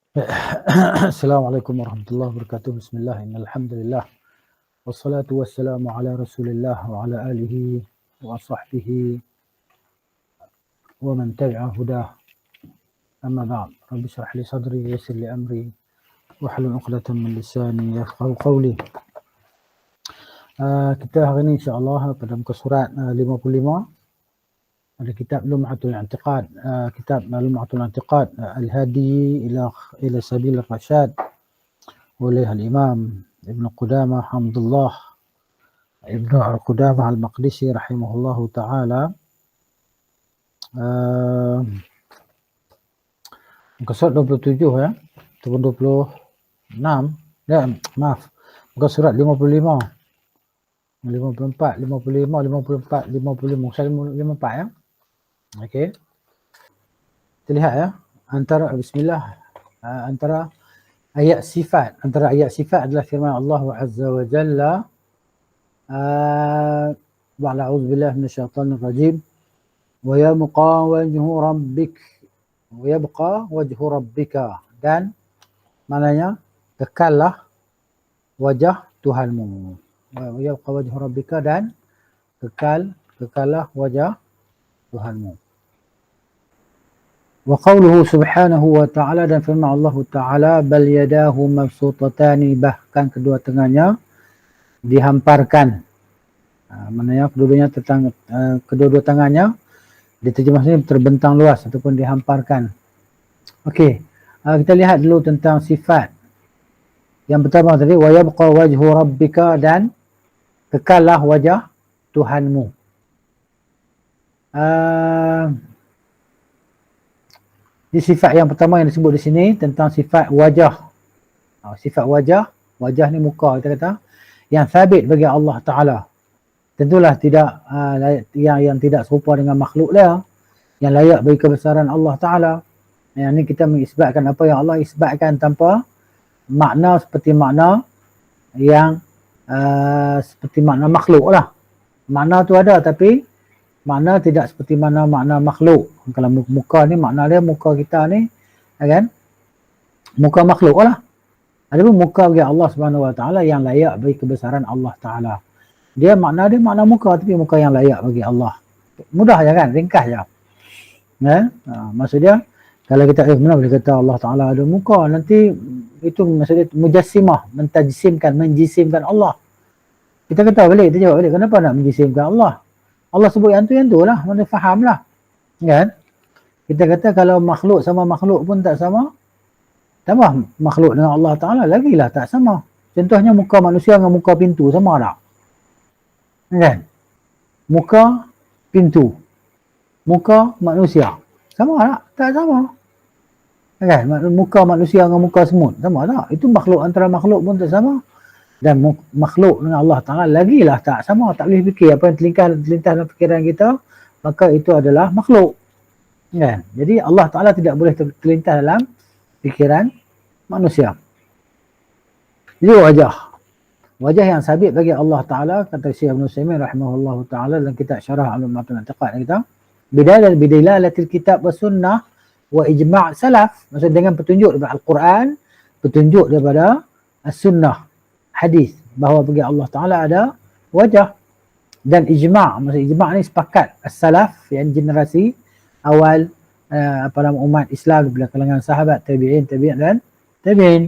Assalamualaikum warahmatullahi wabarakatuh. Bismillah, innalhamdulillah. Wassalatu wassalamu ala rasulillah wa ala alihi wa sahbihi wa man tabi'a hudah. Amma ba'd. Rabbi syrah li sadri wa yassir li amri wahlul 'uqdatam min lisani yafqahu qawli. Kita hari ini insya-Allah pada muka surat 55 ada kitab Lum'atul I'tiqad, kitab Lum'atul I'tiqad al-hadi ila sabil ar-rasyad oleh al-Imam Ibn Qudamah Hamdullah Ibn Qudamah al-Maqdisi rahimahullahu ta'ala. Muka surat 27 ya, ataupun 26 ya, maaf, muka surat 55 54 55 54 55 54 ya. Okey, kita lihat ya, antara bismillah, antara ayat sifat adalah firman Allah Azza wa Jalla, ba'da a'udzubillahi minasyaitonir rajim, wa yabqa wajhu rabbika, dan maknanya kekallah wajah Tuhanmu. Wa yabqa wajhu rabbika, dan kekallah wajah Tuhanmu. Wa qawluhu subhanahu wa ta'ala, dan firman Allah Ta'ala, bal yadahu mabsutatani, bahkan kedua tangannya dihamparkan. Maknanya kedua-dua tangannya diterjemahkan terbentang luas ataupun dihamparkan. Okey, kita lihat dulu tentang sifat. Yang pertama tadi, wa yabqa wajhu rabbika, dan kekallah wajah Tuhanmu. Ini sifat yang pertama yang disebut di sini tentang sifat wajah. Sifat wajah ni muka, kita kata, yang sabit bagi Allah Ta'ala. Tentulah tidak yang tidak serupa dengan makhluk dia, yang layak bagi kebesaran Allah Ta'ala. Yang ni kita mengisbatkan apa yang Allah isbatkan tanpa makna seperti makna yang seperti makna makhluk lah. Makna tu ada tapi makna tidak seperti makna makhluk. Kalau muka ni makna dia muka kita ni, kan? Muka makhluk lah. Adapun muka bagi Allah Subhanahu Wa Taala yang layak bagi kebesaran Allah Taala. Dia makna muka, tapi muka yang layak bagi Allah. Mudah je kan, ringkas je. Maksud dia, kalau kita benar boleh kata Allah Taala ada muka, nanti itu maksudnya mujassimah, menjisimkan Allah. Kita kata balik, kita jawab balik, kenapa nak menjisimkan Allah? Allah sebut yang tu lah, mana faham lah. Kan? Kita kata kalau makhluk sama makhluk pun tak sama, tambah makhluk dengan Allah Ta'ala lagilah tak sama. Contohnya muka manusia dengan muka pintu, sama tak? Kan? Muka pintu, muka manusia, sama tak? Tak sama. Kan? Muka manusia dengan muka semut, sama tak? Itu makhluk antara makhluk pun tak sama. Dan makhluk dengan Allah Ta'ala lagilah tak sama. Tak boleh fikir apa yang terlintas dalam fikiran kita, maka itu adalah makhluk. Kan? Jadi Allah Ta'ala tidak boleh terlintas dalam fikiran manusia. Jadi wajah yang sabit bagi Allah Ta'ala, kata Syekh Ibn Utsaimin rahimahullahu ta'ala dalam kitab Syarah Lum'atul I'tiqad kita, bidalalatil kitab wa sunnah wa ijma' salaf, maksud dengan petunjuk daripada Al-Quran, petunjuk daripada As-Sunnah, hadis, bahawa bagi Allah Ta'ala ada wajah, dan ijma', maksud ijma' ni sepakat as-salaf, yang generasi awal pada umat Islam daripada kalangan sahabat, tabi'in dan tabi'in.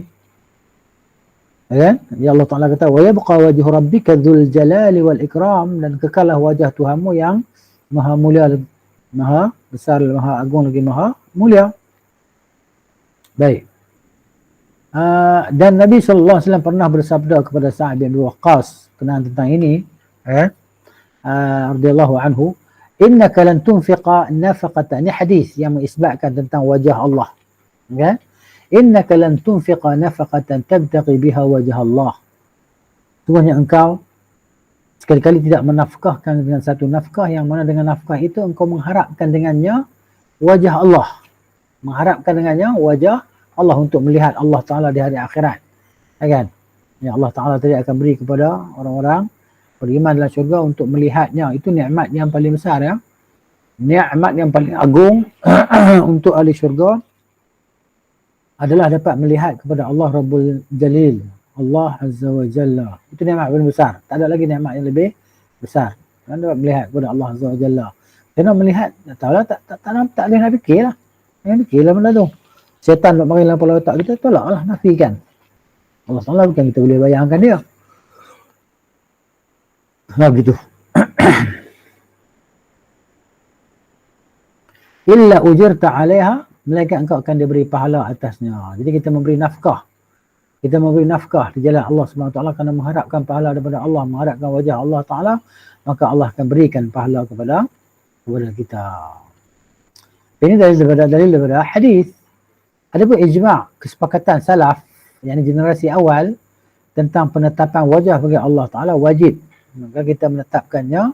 Kan? Ya Allah Ta'ala kata, wa yabqa wajhu rabbika dzul jalali wal ikram, dan kekallah wajah Tuhanmu yang maha mulia, maha besar, maha agung lagi maha mulia. Baik. Dan Nabi SAW pernah bersabda kepada Sa'ad bin Waqqas kenaan tentang ini, radhiyallahu anhu, innaka lan tunfiqa nafaqatan, ini hadis yang mengisbatkan tentang wajah Allah. Kan? Innaka lan tunfiqa nafaqatan tabtaqi biha wajah Allah. Sungguhnya engkau sekali-kali tidak menafkahkan dengan satu nafkah yang mana dengan nafkah itu engkau mengharapkan dengannya wajah Allah. Mengharapkan dengannya wajah Allah, untuk melihat Allah Ta'ala di hari akhirat. Kan? Ya, Allah Ta'ala tadi akan beri kepada orang-orang beriman dalam syurga untuk melihatnya. Itu nikmat yang paling besar ya. Nikmat yang paling agung untuk ahli syurga adalah dapat melihat kepada Allah Rabbul Jalil, Allah Azza wa Jalla. Itu nikmat paling besar. Tak ada lagi nikmat yang lebih besar. Kan dapat melihat kepada Allah Azza wa Jalla. Kena melihat, tak tahulah, tak boleh nak fikir lah. Jangan fikir lah benda tu. Syaitan nak mari dalam kepala otak kita, tolaklah, nafikan. Allah Ta'ala bukan kita boleh bayangkan dia. Begitu. Illa ujirta alaiha, melainkan engkau akan diberi pahala atasnya. Jadi kita memberi nafkah. Kita memberi nafkah di jalan Allah SWT kerana mengharapkan pahala daripada Allah, mengharapkan wajah Allah Ta'ala, maka Allah akan berikan pahala kepada kita. Ini dalil daripada hadis. Ada pun ijma' kesepakatan salaf, yakni generasi awal, tentang penetapan wajah bagi Allah Ta'ala wajib. Maka kita menetapkannya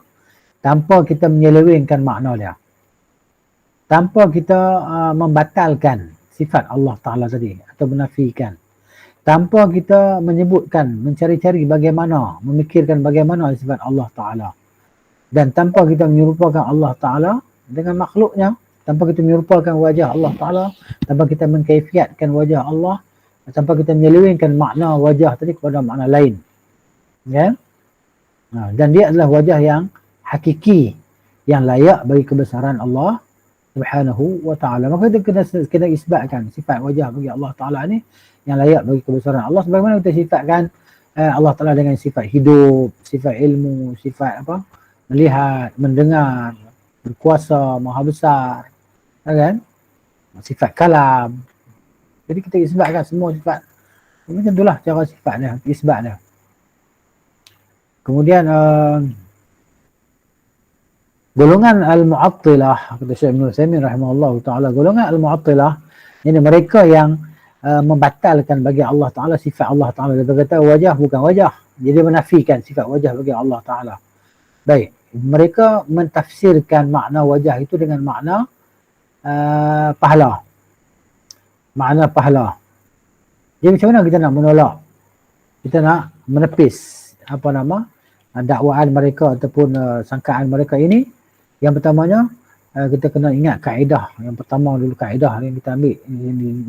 tanpa kita menyelewengkan makna dia. Tanpa kita membatalkan sifat Allah Ta'ala tadi atau menafikan. Tanpa kita menyebutkan, mencari-cari bagaimana, memikirkan bagaimana sifat Allah Ta'ala. Dan tanpa kita menyerupakan Allah Ta'ala dengan makhluknya, tanpa kita menyerupakan wajah Allah Ta'ala, tanpa kita mengkaifiatkan wajah Allah, tanpa kita menyelewengkan makna wajah tadi kepada makna lain. Ya? Dan dia adalah wajah yang hakiki, yang layak bagi kebesaran Allah Subhanahu wa ta'ala. Maka kita kena isbatkan sifat wajah bagi Allah Ta'ala ni yang layak bagi kebesaran Allah. Sebagaimana kita sifatkan Allah Ta'ala dengan sifat hidup, sifat ilmu, sifat apa? Melihat, mendengar, berkuasa, maha besar, kan? Sifat kalam. Jadi kita isbatkan semua sifat. Macam itulah cara sifat dia, isbat dia. Kemudian golongan al-mu'attilah, kata Syekh Ibn Utsaimin rahimahullah ta'ala, golongan al-mu'attilah ini mereka yang membatalkan bagi Allah Ta'ala sifat Allah Ta'ala. Dia berkata wajah bukan wajah, jadi menafikan sifat wajah bagi Allah Ta'ala. Baik, mereka mentafsirkan makna wajah itu dengan makna pahala. Makna pahala. Jadi macam mana kita nak menolak, kita nak menepis dakwaan mereka ataupun sangkaan mereka ini? Yang pertamanya kita kena ingat kaedah. Yang pertama dulu kaedah yang kita ambil,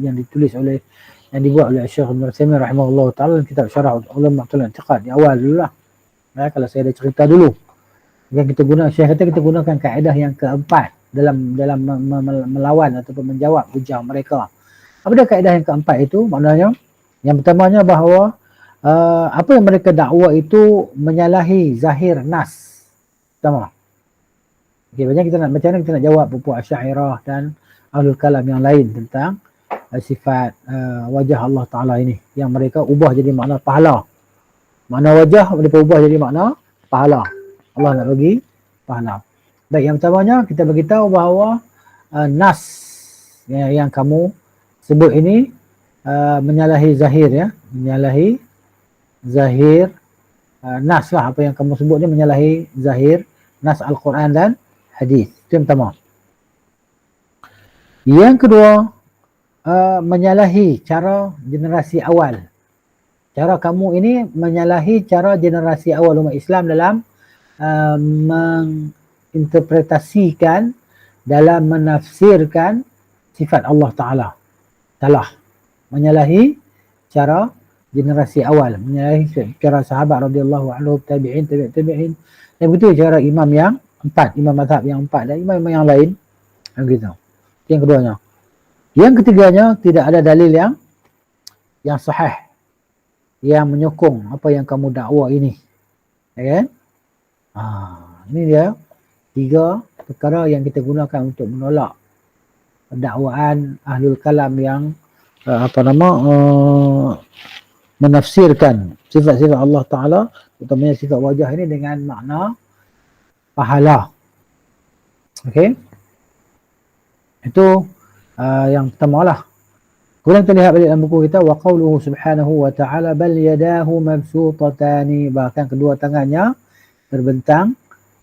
yang ditulis oleh, yang dibuat oleh Syekh Ibn Utsaimin rahimahullah ta'ala dalam kitab Syarah Ulum Ma'tul I'tiqad di awal dulu lah. Kalau saya ada cerita dulu, yang kita guna, Syekh kata kita gunakan kaedah yang keempat dalam melawan ataupun menjawab hujah mereka. Apa dia kaedah yang keempat itu? Maknanya yang pertamanya bahawa apa yang mereka dakwa itu menyalahi zahir nas. Pertama. Okay, macam mana kita nak jawab pupuk Asy'ariyah dan Ahlul Kalam yang lain tentang sifat wajah Allah Ta'ala ini, yang mereka ubah jadi makna pahala. Makna wajah mereka ubah jadi makna pahala. Allah nak bagi pahala. Baik, yang pertamanya kita beritahu bahawa nas yang kamu sebut ini menyalahi zahir, ya, menyalahi zahir nas lah. Apa yang kamu sebut ni menyalahi zahir nas Al-Quran dan hadis. Itu yang pertama. Yang kedua, menyalahi cara generasi awal. Cara kamu ini menyalahi cara generasi awal umat Islam dalam menginterpretasikan, dalam menafsirkan sifat Allah Ta'ala. Salah. Menyalahi cara generasi awal, menyalahi cara sahabat radhiyallahu anhu, tabi'in, tabi'in. Dan begitu cara imam yang empat, imam mazhab yang empat dan imam yang lain. Begitu. Yang keduanya. Yang ketiganya, tidak ada dalil yang sahih yang menyokong apa yang kamu dakwa ini. Ya kan? Ini dia tiga perkara yang kita gunakan untuk menolak dakwaan Ahlul Kalam yang menafsirkan sifat-sifat Allah Ta'ala, utamanya sifat wajah ini dengan makna pahala. Okey. Itu yang pertama lah. Kemudian kita lihat balik dalam buku kita, wa qawluhu subhanahu wa ta'ala bal yadahu mabsutatani, bahkan kedua tangannya terbentang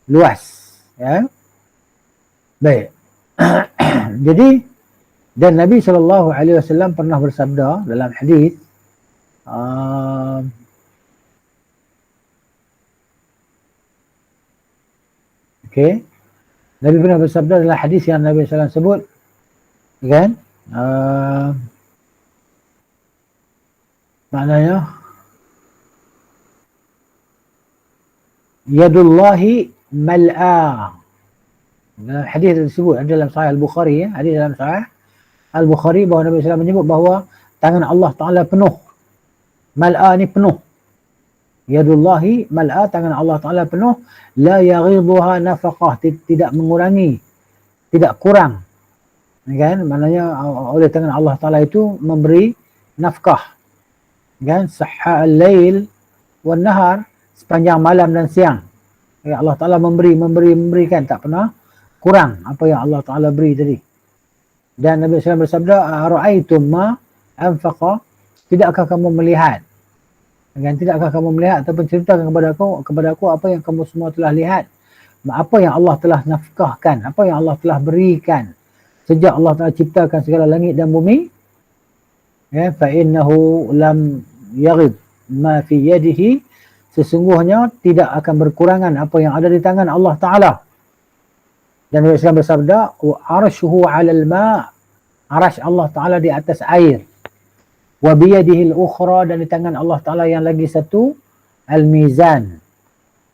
luas. Ya. Baik. Jadi, dan Nabi SAW pernah bersabda dalam hadis, okey, Nabi pernah bersabda dalam hadis yang Nabi SAW sebut, kan? Maknanya yadullahi mal'a. Dalam hadis tersebut ada dalam Sahih Al-Bukhari, ya, hadis dalam Sahih Al-Bukhari bahawa Nabi SAW menyebut bahawa tangan Allah Ta'ala penuh. Mal'a ni penuh. Yadullahi mal'a, tangan Allah Ta'ala penuh. La yaghidhuha nafaqah, tidak mengurangi, tidak kurang. Kan? Maknanya oleh tangan Allah Ta'ala itu memberi nafkah. Kan? Sahha al-lail wan nahar, sepanjang malam dan siang. Ya, Allah Ta'ala memberikan, tak pernah kurang apa yang Allah Ta'ala beri tadi. Dan Nabi SAW bersabda, ara'aitum ma anfaqa, tidakkah kamu melihat, kan, tidakkah kamu melihat ataupun ceritakan kepada aku apa yang kamu semua telah lihat, apa yang Allah telah nafkahkan, apa yang Allah telah berikan sejak Allah Ta'ala ciptakan segala langit dan bumi. Ya, fa innahu lam yaghid ma fi yadihi, sesungguhnya tidak akan berkurangan apa yang ada di tangan Allah Ta'ala. Dan Nabi SAW bersabda, arshuhu 'alal ma', arash Allah Ta'ala di atas air. Wa biyadihi al-ukhra, dan di tangan Allah Ta'ala yang lagi satu, al-mizan.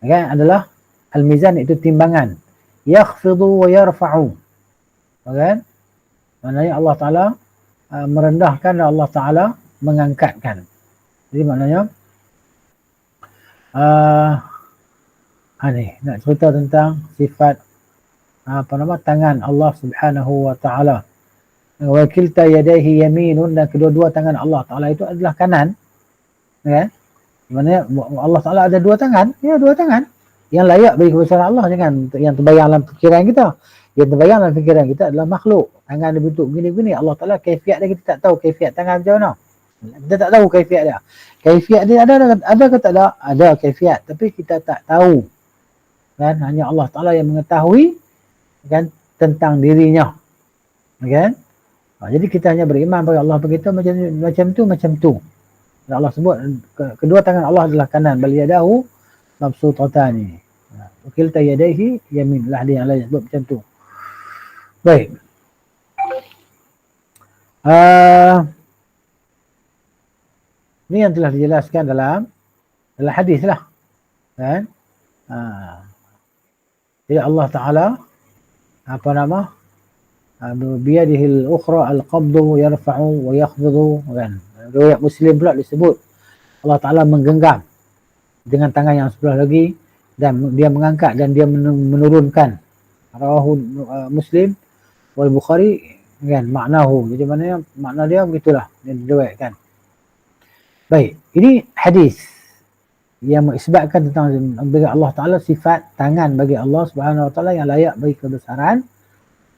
Kan, adalah al-mizan, itu timbangan. Yakhfidu wa yarfa'u. Kan? Maknanya Allah Ta'ala merendahkan dan Allah Ta'ala mengangkatkan. Jadi maknanya ni nak cerita tentang sifat tangan Allah Subhanahu wa Ta'ala. Wa kilta yadayhi yaminun, dan kedua-dua tangan Allah Ta'ala itu adalah kanan. Ya. Maknanya Allah Ta'ala ada dua tangan, ya, dua tangan yang layak bagi kebesaran Allah, jangan yang terbayang dalam fikiran kita. Yang terbayang dalam fikiran kita adalah makhluk. Tangan dia bentuk begini-begini, Allah Ta'ala kaifiat dia kita tak tahu, kaifiat tangan macam mana. Kita tak tahu kaifiat dia. Kaifiat dia ada ke tak ada? Ada kaifiat, tapi kita tak tahu. Kan, hanya Allah Ta'ala yang mengetahui, kan, tentang dirinya. Kan? Jadi kita hanya beriman pada Allah begitu, macam tu. Dan Allah sebut kedua tangan Allah adalah kanan, bal yadahu mabsutatani. Wakilta yadayhi yamin, lah dia yang lain sebut macam tu. Baik. Ini yang telah dijelaskan dalam hadis lah. Kan? Jadi Allah Ta'ala biyadihi al-ukhra al-qabdu yarfa'u wa yakhfidu. Kan? Riwayat Muslim pula disebut Allah Ta'ala menggenggam dengan tangan yang sebelah lagi, dan dia mengangkat dan dia menurunkan. Rawahu Muslim wal Bukhari, kan, maknahu. Jadi makna dia begitulah yang diriwayatkan. Baik, ini hadis yang mengisbatkan tentang bagi Allah Ta'ala sifat tangan bagi Allah Subhanahu Wa Ta'ala yang layak bagi kebesaran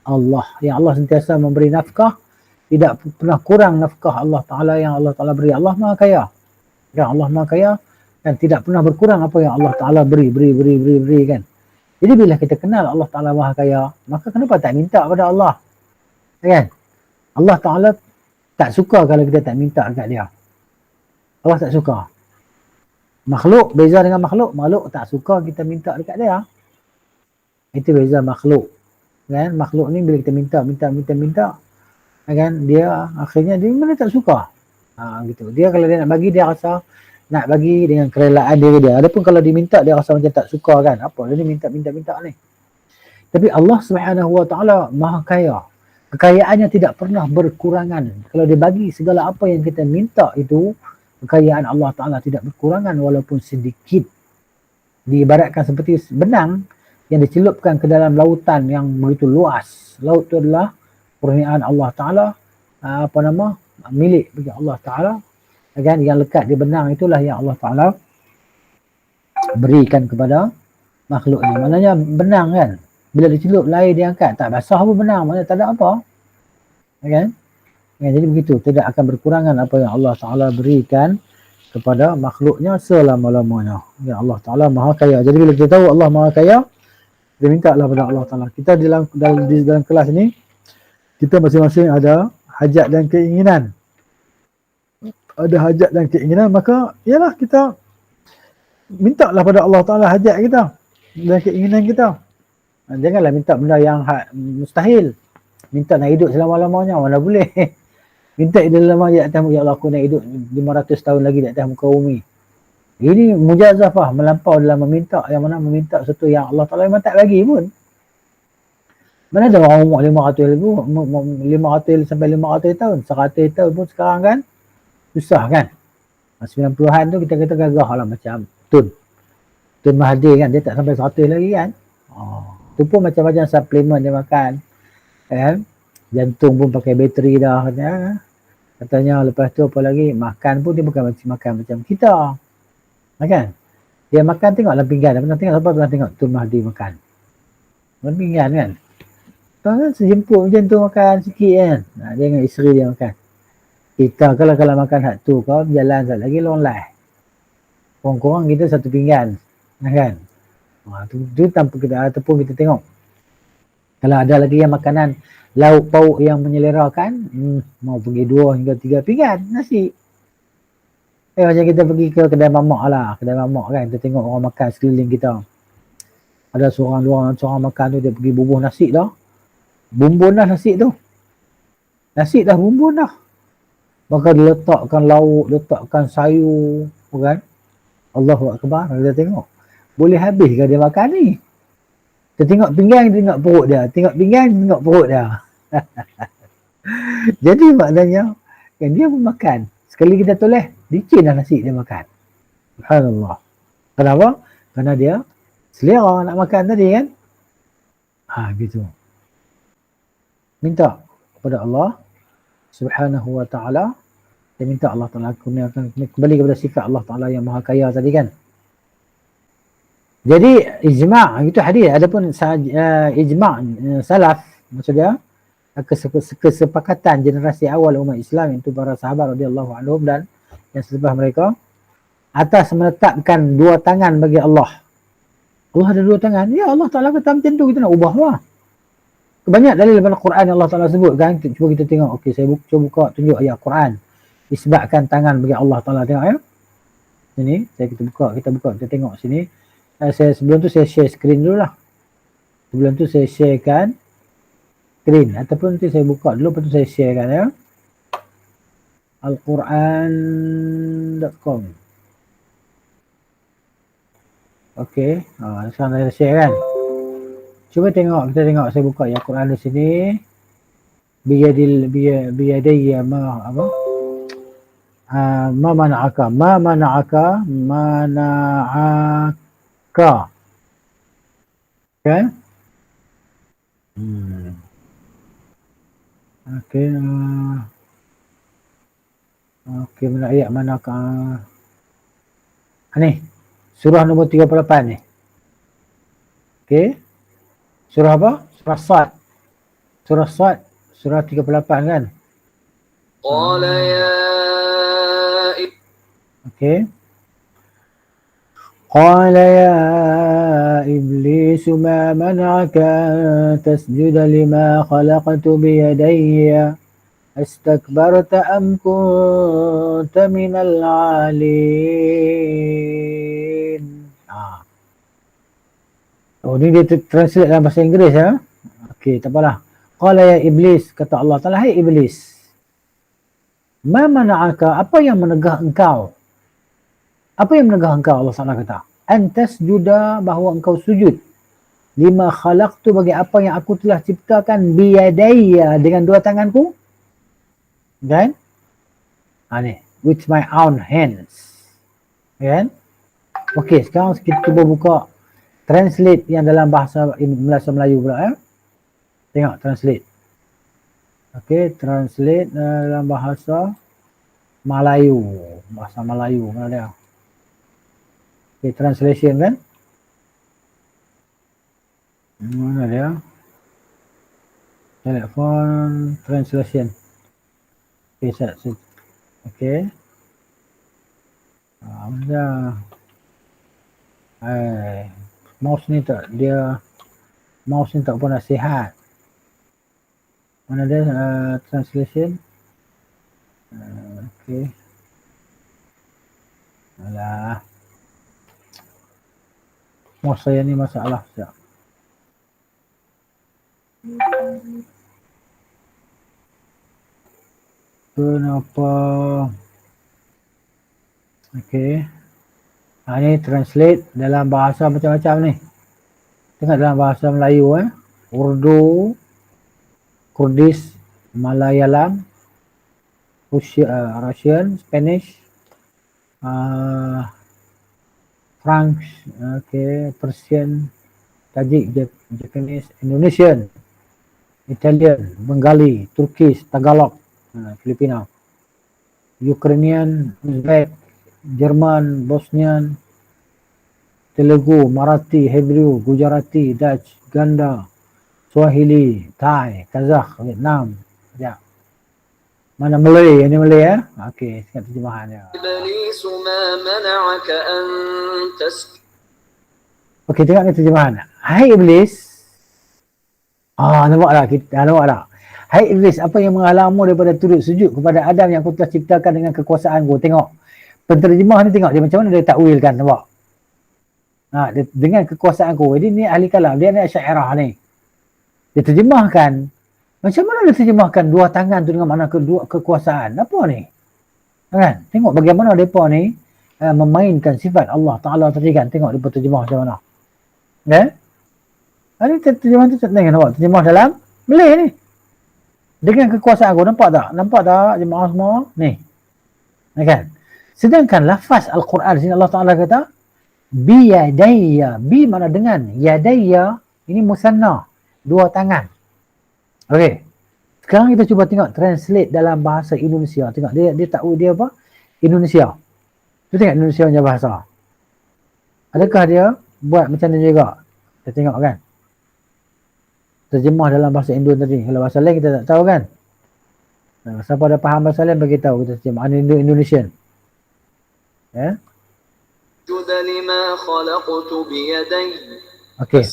Allah. Yang Allah sentiasa memberi nafkah, tidak pernah kurang nafkah Allah Ta'ala yang Allah Ta'ala beri. Allah Maha Kaya. Ya, Allah Maha Kaya dan tidak pernah berkurang apa yang Allah Ta'ala beri kan. Jadi bila kita kenal Allah Ta'ala Maha Kaya, maka kenapa tak minta kepada Allah? Kan? Allah Ta'ala tak suka kalau kita tak minta dekat dia. Allah tak suka. Makhluk beza dengan makhluk tak suka kita minta dekat dia. Itu beza makhluk. Kan? Makhluk ni bila kita minta, kan, dia akhirnya dia mana tak suka. Gitu. Dia kalau dia nak bagi, dia rasa nak bagi dengan kerelaan diri dia. Adapun kalau diminta, dia rasa macam tak suka, kan. Apa dia ni minta ni. Tapi Allah Subhanahu Wa Ta'ala Maha Kaya. Kekayaannya tidak pernah berkurangan. Kalau dia bagi segala apa yang kita minta itu, kekayaan Allah Ta'ala tidak berkurangan walaupun sedikit. Diibaratkan seperti benang yang dicelupkan ke dalam lautan yang begitu luas. Laut itu adalah kurniaan Allah Ta'ala, milik bagi Allah Ta'ala. Kan, yang lekat di benang itulah yang Allah Ta'ala berikan kepada makhluk ini. Maknanya benang, kan, bila dicelup air diangkat, tak basah pun benang, maknanya tak ada apa. Kan? Ya, jadi begitu, tidak akan berkurangan apa yang Allah Ta'ala berikan kepada makhluknya selama-lamanya. Ya, Allah Ta'ala Maha Kaya. Jadi bila kita tahu Allah Maha Kaya, kita minta lah pada Allah Ta'ala. Kita dalam kelas ni, kita masing-masing ada hajat dan keinginan. Ada hajat dan keinginan, maka ialah kita minta lah pada Allah Ta'ala hajat kita dan keinginan kita. Janganlah minta benda yang mustahil. Minta nak hidup selama-lamanya, mana boleh. Minta di dalam ayat atas, ya Allah aku nak hidup 500 tahun lagi di atas muka bumi. Ini mujazafah, melampau dalam meminta, yang mana meminta sesuatu yang Allah Ta'ala memang tak bagi pun. Mana ada orang umur 500 ribu, 500 sampai 500 tahun, 100 tahun pun sekarang kan, susah kan. 90-an tu kita kata gagah lah macam Tun Mahathir kan, dia tak sampai 100 lagi kan. Tu pun macam-macam suplemen dia makan. Kan? Jantung pun pakai bateri dah katanya lepas tu apa lagi, makan pun dia bukan makan macam kita. Kan? Dia makan tengok dalam pinggan, pernah tengok siapa pernah tengok Tun Mahathir makan. Dalam pinggan kan. Tuan kan sejemput macam tu makan sikit kan. Dia dengan isteri dia makan. Kita kalau makan hak tu kau jalan sekali lagi long life. Kurang-kurang kita satu pinggan. Kan? Tu tanpa kita ataupun kita tengok. Kalau ada lagi yang makanan lauk pauk yang menyelerakan, mau pergi 2 hingga 3 pinggan nasi. Macam kita pergi ke kedai mamak lah, kedai mamak kan, kita tengok orang makan sekeliling kita. Ada seorang makan tu dia pergi bubuh nasi dah. Bumbun dah nasi tu. Nasi dah bumbun dah. Maka dia letakkan lauk, letakkan sayur, kan? Allahu Akbar, kita tengok. Boleh habis ke dia makan ni? Kita tengok pinggan, kita tengok perut dia. Tengok pinggan, kita tengok perut dia. Jadi maknanya, kan dia pun makan. Sekali kita toleh, licin dah nasi dia makan. Subhanallah. Kenapa? Kerana dia selera nak makan tadi kan? Gitu. Minta kepada Allah Subhanahu wa ta'ala. Dia minta Allah Ta'ala kurniakan, kembali kepada sifat Allah Ta'ala yang maha kaya tadi kan. Jadi ijma' itu hadis. Adapun ijma' salaf, maksudnya kesepakatan generasi awal umat Islam, itu para sahabat radhiyallahu anhum dan yang selepas mereka, atas menetapkan 2 tangan bagi Allah. Allah ada 2 tangan. Ya Allah Ta'ala kata macam tu, kita nak ubah lah. Banyak dalil dalam Quran yang Allah Ta'ala sebut kan. Cuba kita tengok. Okey, saya buka tunjuk ayat Quran. Isbatkan tangan bagi Allah Ta'ala. Tengok ya. Sini, kita buka, kita tengok sini. Sebelum tu saya share screen dulu lah. Sebelum tu saya sharekan screen. Ataupun nanti saya buka dulu, lepas tu saya sharekan ya. Alquran.com. Okey. Sekarang saya share kan. Cuba tengok, kita tengok, saya buka ya Quran di sini. Biyadayya ma mana'aka okay. Okey, mana ayat mana'aka ni surah nombor 38 ni. Okey, surah apa? Surah Sad, surah 38 kan. Okey. Qala ya iblis ma man'aka tasjuda lima khalaqtu biyadayya astakbarta am kunta minal 'alin. Ni dia translate dalam bahasa Inggeris ya. Okey, tak apalah. Qala ya iblis, kata Allah Ta'ala, hai iblis. Ma mana'aka, apa yang menegah engkau? Apa yang menegah engkau, Allah Ta'ala kata? Antas juda, bahawa engkau sujud. Lima khalaqtu, bagi apa yang aku telah ciptakan biyadayya, dengan 2 tanganku. Kan? Ni, with my own hands. Kan? Okey, sekarang kita cuba buka translate yang dalam bahasa Melayu pula ya. Tengok translate. Okey, translate dalam bahasa Melayu. Bahasa Melayu mana dia? Okey, translation kan? Mana dia? Telefon translation. Okey, set. Okey. Mana? Mouse ni tak pernah sihat. Mana dia translation? Okey. Alah. Mouse saya ni masalah sekejap. Kenapa? Okey. Ni translate dalam bahasa macam-macam ni. Tengok dalam bahasa Melayu Urdu, Kurdish, Malayalam, Russian, Spanish, French, Persian, Tajik, Japanese, Indonesian, Italian, Bengali, Turkish, Tagalog, Filipino, Ukrainian, Uzbek, Jerman, Bosnian, Telugu, Marathi, Hebrew, Gujarati, Dutch, Ganda, Swahili, Thai, Kazakh, Vietnam. Ya. Mana Malay? Ini Malay ya? Okey, sekarang terjemahannya. Okey, tengok ni terjemahan. Hai Iblis. Nampak tak? Hai Iblis, apa yang menghalangmu daripada turut sujud kepada Adam yang aku telah ciptakan dengan kekuasaanku? Tengok. Penterjemah ni tengok dia macam mana dia takwilkan, nampak? Dengan kekuasaanku. Jadi ni ahli kalam, dia ni Asy'ariyah ni. Dia terjemahkan. Macam mana dia terjemahkan dua tangan tu dengan makna kedua kekuasaan? Apa ni? Kan? Tengok bagaimana mereka ni memainkan sifat Allah Ta'ala tadi kan. Tengok dia terjemah macam mana. Kan? Ini terjemah tu nampak terjemah dalam Malay ni. Dengan kekuasaan aku, nampak tak? Nampak tak jemaah semua? Ni. Kan? Sedangkan lafaz Al-Quran sini Allah Ta'ala kata bi yadayya. Bi mana dengan. Yadayya ini musanna. Dua tangan. Okey. Sekarang kita cuba tengok translate dalam bahasa Indonesia. Tengok dia tahu dia apa? Indonesia. Tu tengok Indonesia punya bahasa. Adakah dia buat macam ni juga? Kita tengok kan. Terjemah dalam bahasa Indo tadi. Kalau bahasa lain kita tak tahu kan. Siapa ada faham bahasa lain bagi tahu kita terjemah Indonesian. Ya. Okey.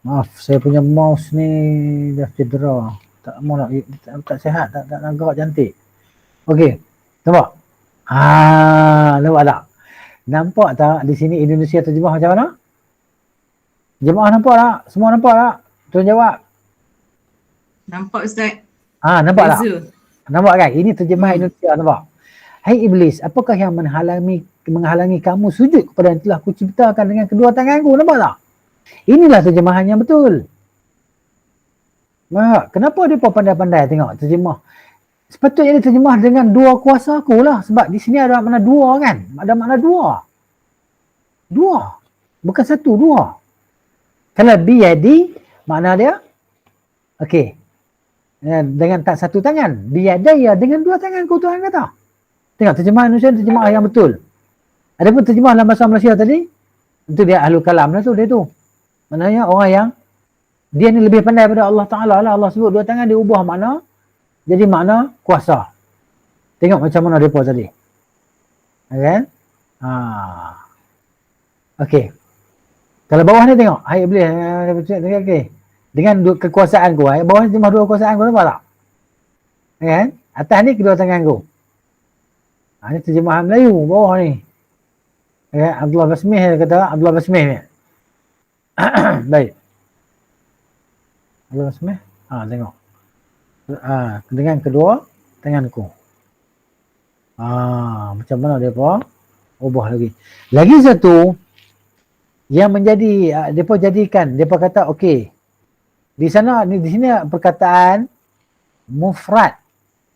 Maaf, saya punya mouse ni dah cedera. Tak mau nak tak sihat, tak nak gerak cantik. Okey. Nampak? Nampak tak? Nampak tak di sini Indonesia terjemah macam mana? Jemaah nampak tak? Semua nampak tak? Tuan jawab. Nampak Ustaz. Nampak tak? Nampak kan? Ini terjemah Indonesia, nampak? Hai Iblis, apakah yang menghalangi kamu sujud kepada yang telah kuciptakan dengan kedua tanganku? Nampak tak? Inilah terjemahan yang betul. Kenapa dia pandai-pandai tengok terjemah? Sepatutnya dia terjemah dengan dua kuasa aku lah. Sebab di sini ada makna dua kan? Ada makna dua. Dua. Bukan satu, dua. Kalau biyadi, makna dia, okey. Dengan tak satu tangan. Biyadaya, dengan dua tangan ku Tuhan kata. Tengok terjemahan Indonesia, terjemahan yang betul. Ada pun terjemah dalam bahasa Malaysia tadi, itu dia ahlul kalam lah tu, dia tu. Maknanya orang yang, dia ni lebih pandai daripada Allah Ta'ala lah. Allah sebut dua tangan, dia ubah makna, jadi makna kuasa. Tengok macam mana mereka tadi. Kan? Okey. Kalau bawah ni tengok. Hai Iblis. Okay. Dengan kekuasaan ku. Bawah ni cuma dua kekuasaan ku. Nampak tak? Kan? Atas ni kedua tangan ku. Ini terjemahan Melayu. Bawah ni. Abdullah Basmih kata. Abdullah Basmih ni. Baik. Abdullah Basmih. Tengok. Dengan kedua tanganku. Macam mana dia ubah lagi. Lagi satu yang menjadi depa jadikan, depa kata okey. Di sini perkataan mufrad,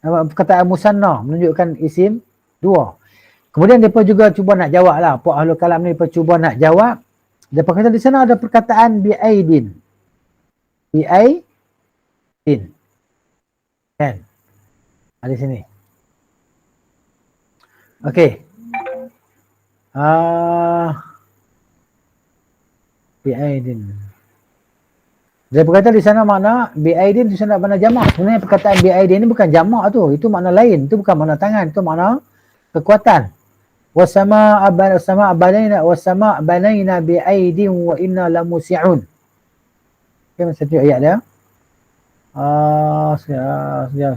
perkataan musanna menunjukkan isim dua. Kemudian depa juga cuba nak jawab lah, puak ahlul kalam ni depa cuba nak jawab. Depa kata di sana ada perkataan bi'aidin. Bi'aidin. Kan? Di sini. Okey. Bi'aidin. Dia berkata di sana makna bi'aidin di sana makna jamak. Sebenarnya perkataan bi'aidin ni bukan jamak tu. Itu makna lain. Itu bukan makna tangan. Itu makna kekuatan. Wasama banaina bi'aidin wa inna lamusi'un. Okay, masa tu ayat dia. Sekejap.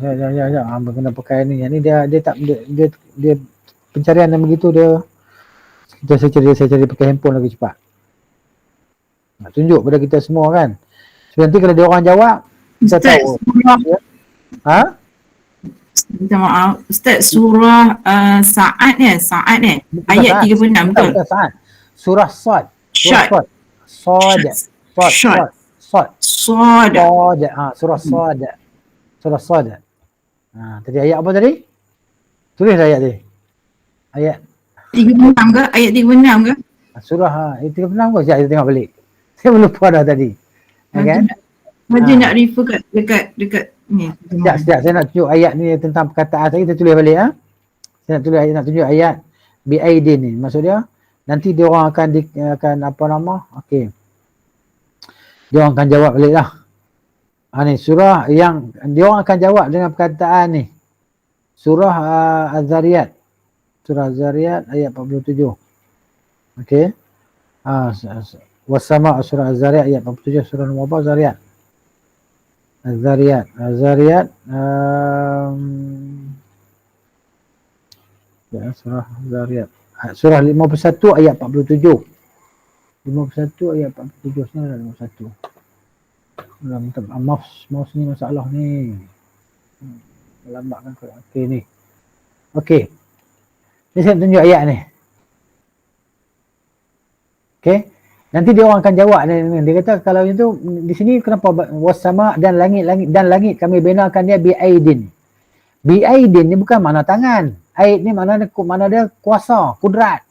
Kena pakai ni. Yang ni dia pencarian yang begitu dia. Saya cari pakai handphone lagi cepat. Nak tunjuk pada kita semua kan. So, nanti kalau dia orang jawab, kita Ustaz, tahu. surah, Ha? minta maaf. Ustaz, surah Sa'ad ni, Sa'ad ni. Bukan Ayat Sa'ad. 36 betul? Bukan Sa'ad. Surah Sad. Surah Shad. Sad. Sad. Shad. Sad. Sad. Sad. Surah Sad. Surah Sad. Tadi ayat apa tadi? Tulis ayat tadi. Ayat 36 ke? Ayat 36 ke? surah 36 ke? Sekejap kita tengok balik. Saya lupa dah tadi. Kan? Raja nak refer dekat ni. Sekejap saya nak tunjuk ayat ni tentang perkataan saya, kita tulis balik. Saya nak tulis ayat, nak tunjuk ayat bi'aidin ni. Maksud dia nanti dia orang akan apa nama? Okey. Dia orang akan jawab balik lah. Ni surah yang dia orang akan jawab dengan perkataan ni. Surah Az-Zariyat. Surah Az-Zariyat ayat 47. Okey. Wasama surah Az-Zariyat ayat 47, surah nombor apa? Zariyat. Az-Zariyat. Az-Zariyat surah Az-Zariyat. Surah 51 ayat 47. 51 ayat 47 sini ada 51. Mouse ni masalah ni. Lambatkan kau. Okey ni. Okey. Ni saya tunjuk ayat ni. Okey. Nanti dia orang akan jawab ni. Dia kata kalau itu di sini kenapa wasama dan langit kami benakan dia bi'aidin. Bi'aidin ni bukan makna tangan. Aid ni makna dia kuasa, kudrat.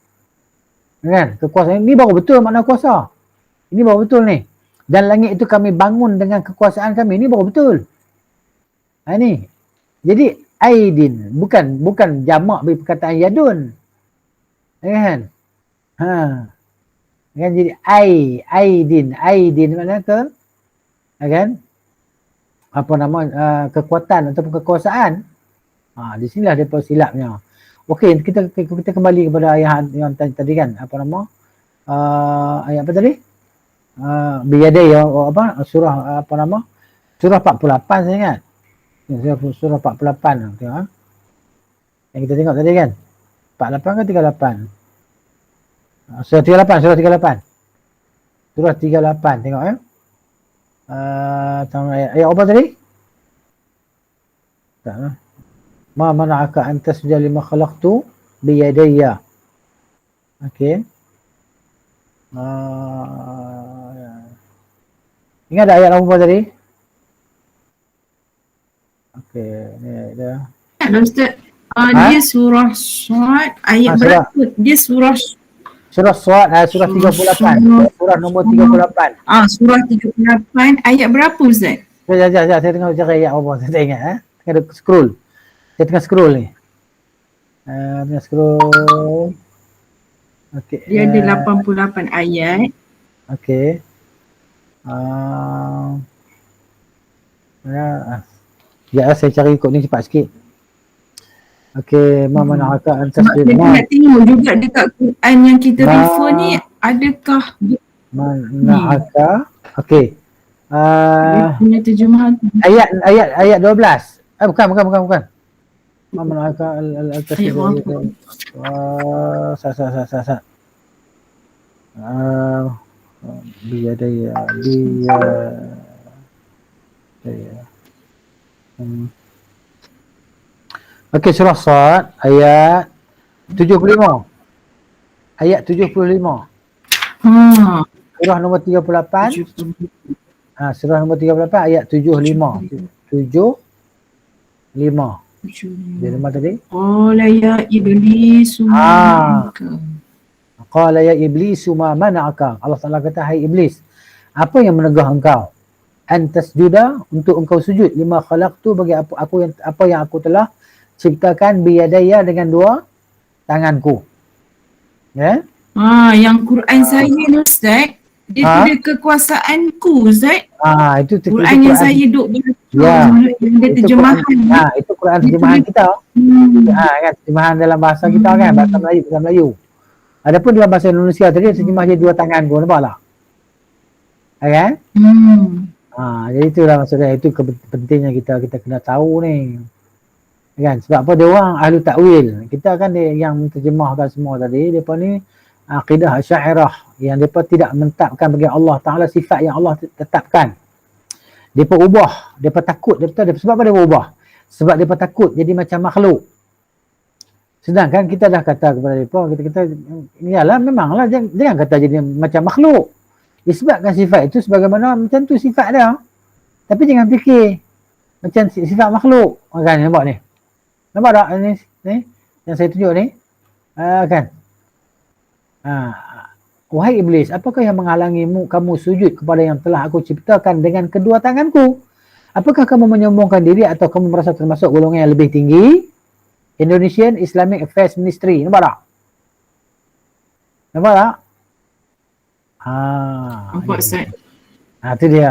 Kan? Kekuasaan ni baru betul makna kuasa. Ini baru betul ni. Dan langit itu kami bangun dengan kekuasaan kami. Ini baru betul. Ni. Jadi aidin bukan jamak bagi perkataan yadun. Kan? Kan jadi aidin makna kan? Apa nama kekuatan ataupun kekuasaan. Di sinilah dia silapnya. Okey, kita kembali kepada ayat yang tadi kan, apa nama? Ayat apa tadi? Biyadai apa? Surah apa nama? Surah 48 saya ingat. Surah 48 tengok. Yang kita tengok tadi kan. 48 ke 38? Surah 38. Surah 38 tengok ya. Ayat apa tadi? Tak lah. Ma mana'aka an tasjuda lima khalaqtu biyadayya. Okey. Ingat ada ayat apa tadi? Okey, ni dia. Ustaz, dia surah Sad ayat berapa? Dia surah Sad surah 38. Surah nombor 38. Surah 38 ayat berapa Ustaz? Sekejap, saya tengok cari ayat apa, saya tak ingat. Tengah scroll. Saya tengah scroll ni. Tengah scroll. Okey. Dia ada 88 ayat. Okey. Ya, saya cari ikut ni cepat sikit. Okey, ma mana'aka an tasjuda. Kita nak tengok juga dekat Quran yang kita refer ni, adakah mana'aka. Okey. dia punya terjemahan Ayat 12. Bukan. Ma mana'aka al-tasjuda. Sa. Biyadaya. Okey, surah Sad ayat 75. Ayat 75. Surah nombor 38. Surah nombor 38 ayat 75. 75. Dia nama tadi? Qala ya iblisu Qala ya iblisu ma mana'aka. Allah Taala kata, hai iblis, apa yang menegah engkau? An tasjuda, untuk engkau sujud, lima khalaqtu, bagi apa yang aku telah ciptakan biyadaya, dengan dua tanganku. Ya? Yang Quran saya ni Ustaz, dia ada kekuasaanku Ustaz. Itu Quran yang saya duk baca, yang dia terjemahan. Itu Quran terjemahan kita. Kan, terjemahan dalam bahasa kita kan, bahasa Melayu. Adapun dalam bahasa Indonesia tadi terjemah dia dua tangan pun, nampak tak? Kan? Jadi itulah maksudnya, itu pentingnya kita kena tahu ni. Kan? Sebab apa dia orang ahli takwil. Kita kan dia yang terjemahkan semua tadi, depa ni akidah Asy'ariyah. yang mereka tidak menetapkan bagi Allah Ta'ala sifat yang Allah tetapkan. Mereka ubah, mereka takut, sebab apa mereka ubah? Sebab mereka takut jadi macam makhluk. Sedangkan kita dah kata kepada mereka, kita iyalah memanglah jangan kata jadi macam makhluk. Disebabkan sifat itu sebagaimana macam tu sifat dia. Tapi jangan fikir macam sifat makhluk. Kan nampak ni? Nampak tak ni? Yang saya tunjuk ni? Kan? Wahai iblis, apakah yang menghalangimu kamu sujud kepada yang telah aku ciptakan dengan kedua tanganku? Apakah kamu menyombongkan diri atau kamu merasa termasuk golongan yang lebih tinggi? Indonesian Islamic Affairs Ministry. Nampak tak? Nampak tak? Nampak Ustaz. Itu dia.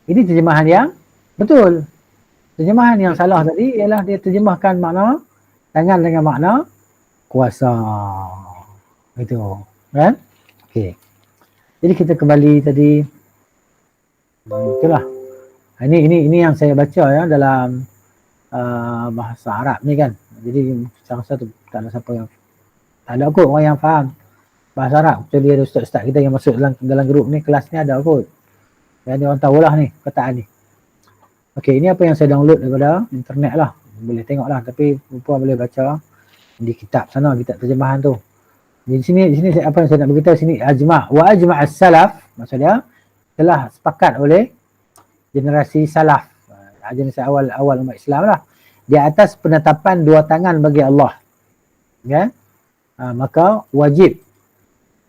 Ini terjemahan yang betul. Terjemahan yang salah tadi ialah dia terjemahkan makna tangan dengan makna kuasa. Itu. Kan? Okey. Jadi kita kembali tadi. Itulah. Ini yang saya baca ya dalam bahasa Arab ni kan. Jadi saya rasa tu tak ada siapa yang tak ada kot orang yang faham bahasa Arab. Kecuali ada ustaz-ustaz kita yang masuk dalam grup ni, kelas ni ada kot. Jadi orang tahulah ni perkataan ni. Okey, ini apa yang saya download daripada internet lah. Boleh tengok lah, tapi rupa boleh baca di kitab sana, kitab terjemahan tu. Di sini apa yang saya nak beritahu sini, wa ajma' as-salaf, maksudnya telah sepakat oleh generasi salaf, generasi awal umat Islam lah, di atas penetapan dua tangan bagi Allah. Ya? Maka wajib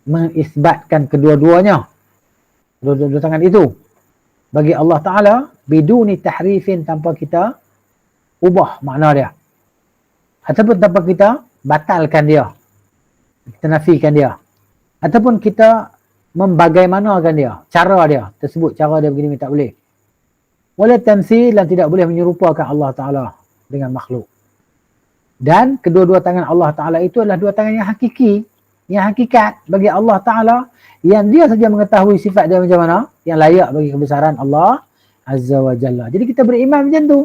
mengisbatkan kedua-duanya, dua tangan itu bagi Allah Ta'ala biduni tahrifin, tanpa kita ubah makna dia ataupun tanpa kita batalkan dia, kita nafikan dia ataupun kita membagaimanakan dia, cara dia tersebut, cara dia begini tak boleh. Wala tamthil, dan tidak boleh menyerupakan Allah Ta'ala dengan makhluk. Dan kedua-dua tangan Allah Ta'ala itu adalah dua tangan yang hakiki, yang hakikat bagi Allah Ta'ala, yang dia saja mengetahui sifat dia macam mana, yang layak bagi kebesaran Allah Azza wa Jalla. Jadi kita beriman macam tu.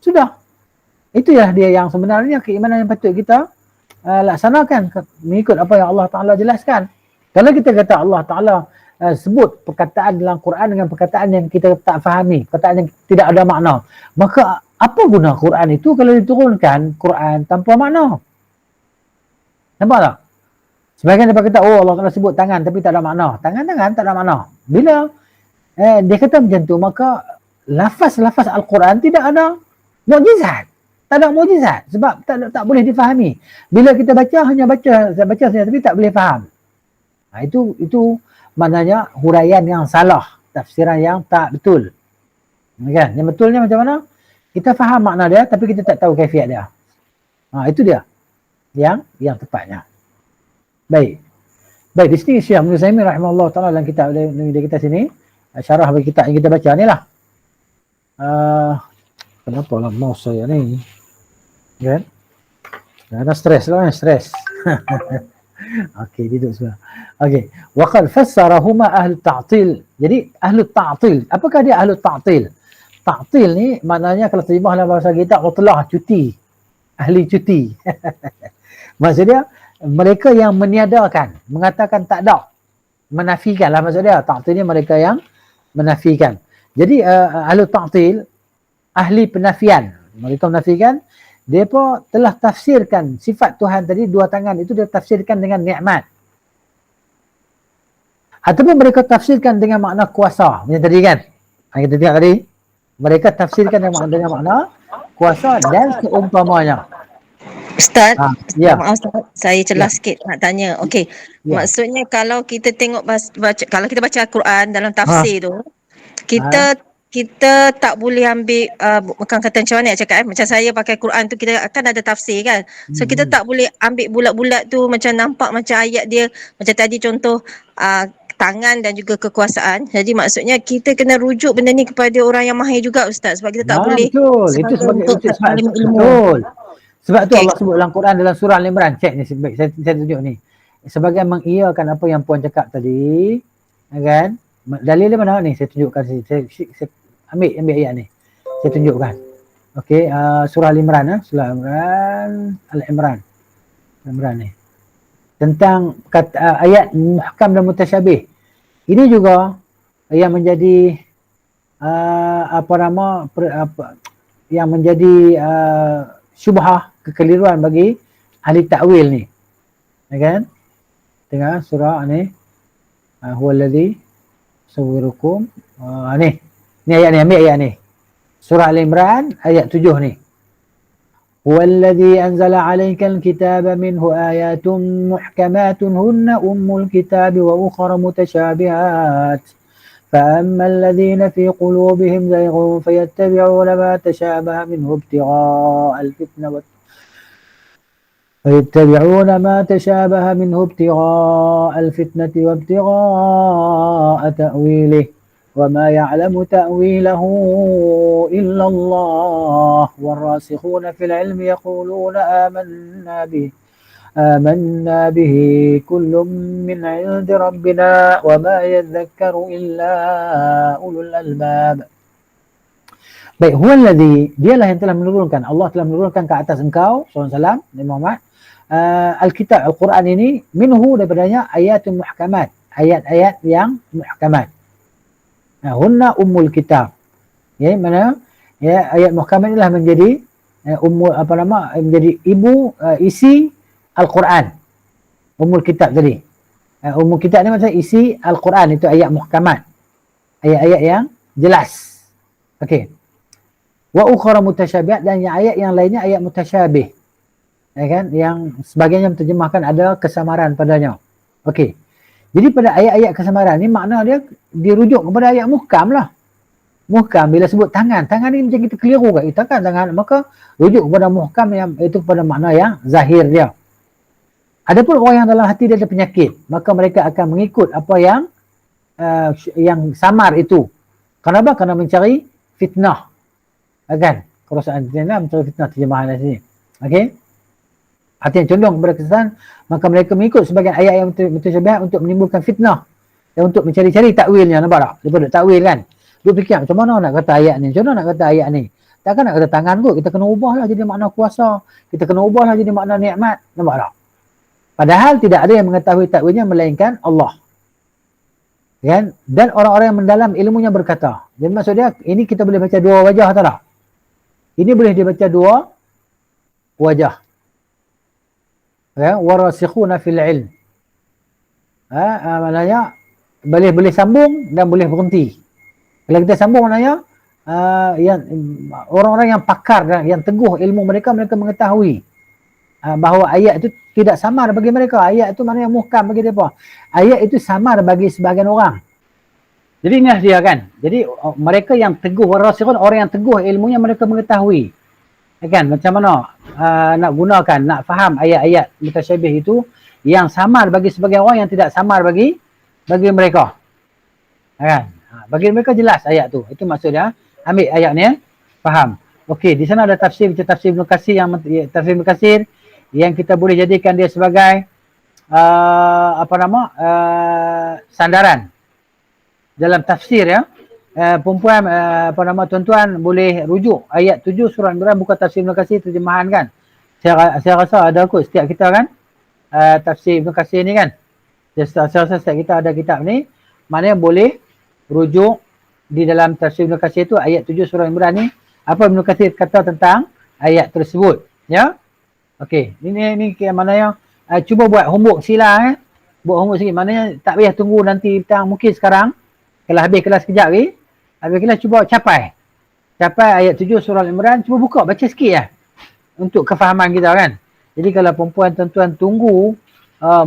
Sudah. Itulah dia yang sebenarnya keimanan yang patut kita laksanakan mengikut apa yang Allah Ta'ala jelaskan. Kalau kita kata Allah Ta'ala sebut perkataan dalam Quran dengan perkataan yang kita tak fahami, perkataan yang tidak ada makna, maka apa guna Quran itu kalau diturunkan Quran tanpa makna? Nampak tak? Sebagian daripada kata, oh Allah Ta'ala sebut tangan tapi tak ada makna. Tangan tak ada makna. Bila dia kata macam tu, maka lafaz-lafaz Al-Quran tidak ada mukjizat. Tak ada mukjizat sebab tak boleh difahami. Bila kita baca, hanya baca saja tapi tak boleh faham. Itu maknanya huraian yang salah, tafsiran yang tak betul. Kan? Yang betulnya macam mana? Kita faham makna dia tapi kita tak tahu kaifiat dia. Itu dia yang tepatnya. Baik, di sini Syekh Ibn Utsaimin rahimahullah taala dalam kitab dia kita sini, syarah bagi kitab yang kita baca ni lah. Kenapa lah mouse saya ni? Kan? Ada stres lah, stres. Okey, duduk sebelah. Okey, wa qad fassarahuma ahli ta'til. Jadi ahli ta'til, apakah dia ahli ta'til? Ta'til ni maknanya kalau terjemah dalam bahasa kita, utlah, cuti. Ahli cuti. Maksudnya mereka yang meniadakan, mengatakan tak ada, menafikan lah maksud dia. Ta'til ni mereka yang menafikan. Jadi ahli ta'til, ahli penafian, mereka menafikan, mereka telah tafsirkan sifat Tuhan tadi, dua tangan itu dia tafsirkan dengan nikmat, ataupun mereka tafsirkan dengan makna kuasa macam tadi kan, kita tengok tadi, mereka tafsirkan dengan makna kuasa dan seumpamanya. Ustaz, ya. maaf Ustaz, saya celah sikit nak tanya. Okey, maksudnya kalau kita tengok kalau kita baca Al-Quran dalam tafsir tu, kita tak boleh ambil bukan kata macam mana nak cakap, macam saya pakai Quran tu, kita akan ada tafsir kan. So kita tak boleh ambil bulat-bulat tu macam nampak macam ayat dia macam tadi contoh tangan dan juga kekuasaan. Jadi maksudnya kita kena rujuk benda ni kepada orang yang mahir juga Ustaz, sebab kita tak boleh betul. Itu sebab betul. Sebab tu Allah sebut dalam Quran dalam surah Al-Imran. Cek ni, saya tunjuk ni. Sebagai mengiyakan apa yang puan cakap tadi, kan? Dalil dia mana ni? Saya tunjukkan sini. Saya ambil ayat ni. Saya tunjukkan. Okey, surah Al-Imran, surah Al-Imran ni. tentang ayat muhkam dan mutasyabih. Ini juga yang menjadi yang menjadi syubhah, kekeliruan bagi ahli takwil ni. Ya kan? Tengah surah ni, huwallazi sawwirukum, ni ayat ni, ambil ayat ni. Surah Al-Imran ayat 7 ni. Huwallazi anzala 'alaikal kitaba minhu ayatun muhkamatun hunna ummul kitabi wa ukhra mutasyabihat. فأما الذين في قلوبهم زيغ فيتبعون ما تشابه منه ابتغاء الفتنة وابتغاء تأويله وما يعلم تأويله إلا الله والراسخون في العلم يقولون آمنا به كل من عند ربنا وما يذكر إلا أولو الألباب. Baik, huwallazi, dialah yang telah menurunkan, Allah telah menurunkan ke atas engkau SAW, Nabi Muhammad, Alkitab, Al-Quran ini, minhu, daripadanya ayatun muhkamat, ayat-ayat yang muhkamat. Hunna ummul kitab. Ya, mana ya, ayat muhkamat inilah menjadi menjadi ibu isi Al-Quran. Ummul kitab tadi. Ummul kitab ni maksudnya isi Al-Quran, itu ayat muhkamat. Ayat-ayat yang jelas. Okey. Wa ukhra mutasyabihat, dan yang ayat yang lainnya ayat mutasyabih. Ya kan? Yang sebagainya menterjemahkan ada kesamaran padanya. Okey. Jadi pada ayat-ayat kesamaran ni makna dia dirujuk kepada ayat muhkam lah. Muhkam bila sebut tangan ni macam kita keliru kat kita kan tangan, maka rujuk kepada muhkam yang itu kepada makna yang zahir dia. Adapun orang yang dalam hati dia ada penyakit, maka mereka akan mengikut apa yang samar itu. Kenapa? Kerana mencari fitnah. Kan? Kerosakan fitnah, mencari fitnah terjemahan di sini. Okey? Hati yang condong kepada kesesatan, maka mereka mengikut sebagian ayat yang mutasyabihat untuk menimbulkan fitnah dan untuk mencari-cari takwilnya. Nampak tak? Daripada takwil kan? Dia fikir macam mana nak kata ayat ni? Macam mana nak kata ayat ni? Takkan nak kata tangan kot, kita kena ubahlah jadi makna kuasa. Kita kena ubahlah jadi makna nikmat. Nampak tak? Padahal tidak ada yang mengetahui takwilnya melainkan Allah. Kan? Dan orang-orang yang mendalam ilmunya berkata. Jadi maksud dia, ini kita boleh baca dua wajah tak? Ini boleh dibaca dua wajah. Ya, warasikhuna fil ilm. Maknanya boleh sambung dan boleh berhenti. Kalau kita sambung maknanya yang orang-orang yang pakar dan yang teguh ilmu mereka mengetahui bahawa ayat itu tidak samar bagi mereka. Ayat itu maknanya muhkam bagi mereka. Ayat itu samar bagi sebahagian orang. Jadi inilah dia kan. Jadi mereka yang teguh, warasikhun, orang yang teguh ilmunya mereka mengetahui. Kan macam mana nak gunakan, nak faham ayat-ayat mutasyabih itu yang samar bagi sebagian orang, yang tidak samar bagi mereka. Kan? Bagi mereka jelas ayat tu. Itu maksudnya ambil ayat ni, faham. Okey, di sana ada tafsir macam tafsir Ibn Katsir, tafsir Ibn Katsir yang kita boleh jadikan dia sebagai sandaran dalam tafsir ya. Perempuan tuan-tuan boleh rujuk ayat 7 surah Al-Imran, buka tafsir Ibn Katsir terjemahan kan. Saya rasa ada kot setiap kita kan tafsir Ibn Katsir ni kan. Saya rasa setiap kita ada kitab ni, maknanya boleh rujuk di dalam tafsir Ibn Katsir tu ayat 7 surah Al-Imran ni, apa Ibn Katsir kata tentang ayat tersebut ya. Okey, ini maknanya cuba buat homework sila buat homework sikit, maknanya tak payah tunggu nanti petang, mungkin sekarang kalau habis kelas kejap ni, habis kelas cuba capai ayat 7 surah Al-Imran, cuba buka baca sikit lah untuk kefahaman kita kan. Jadi kalau perempuan tuan-tuan tunggu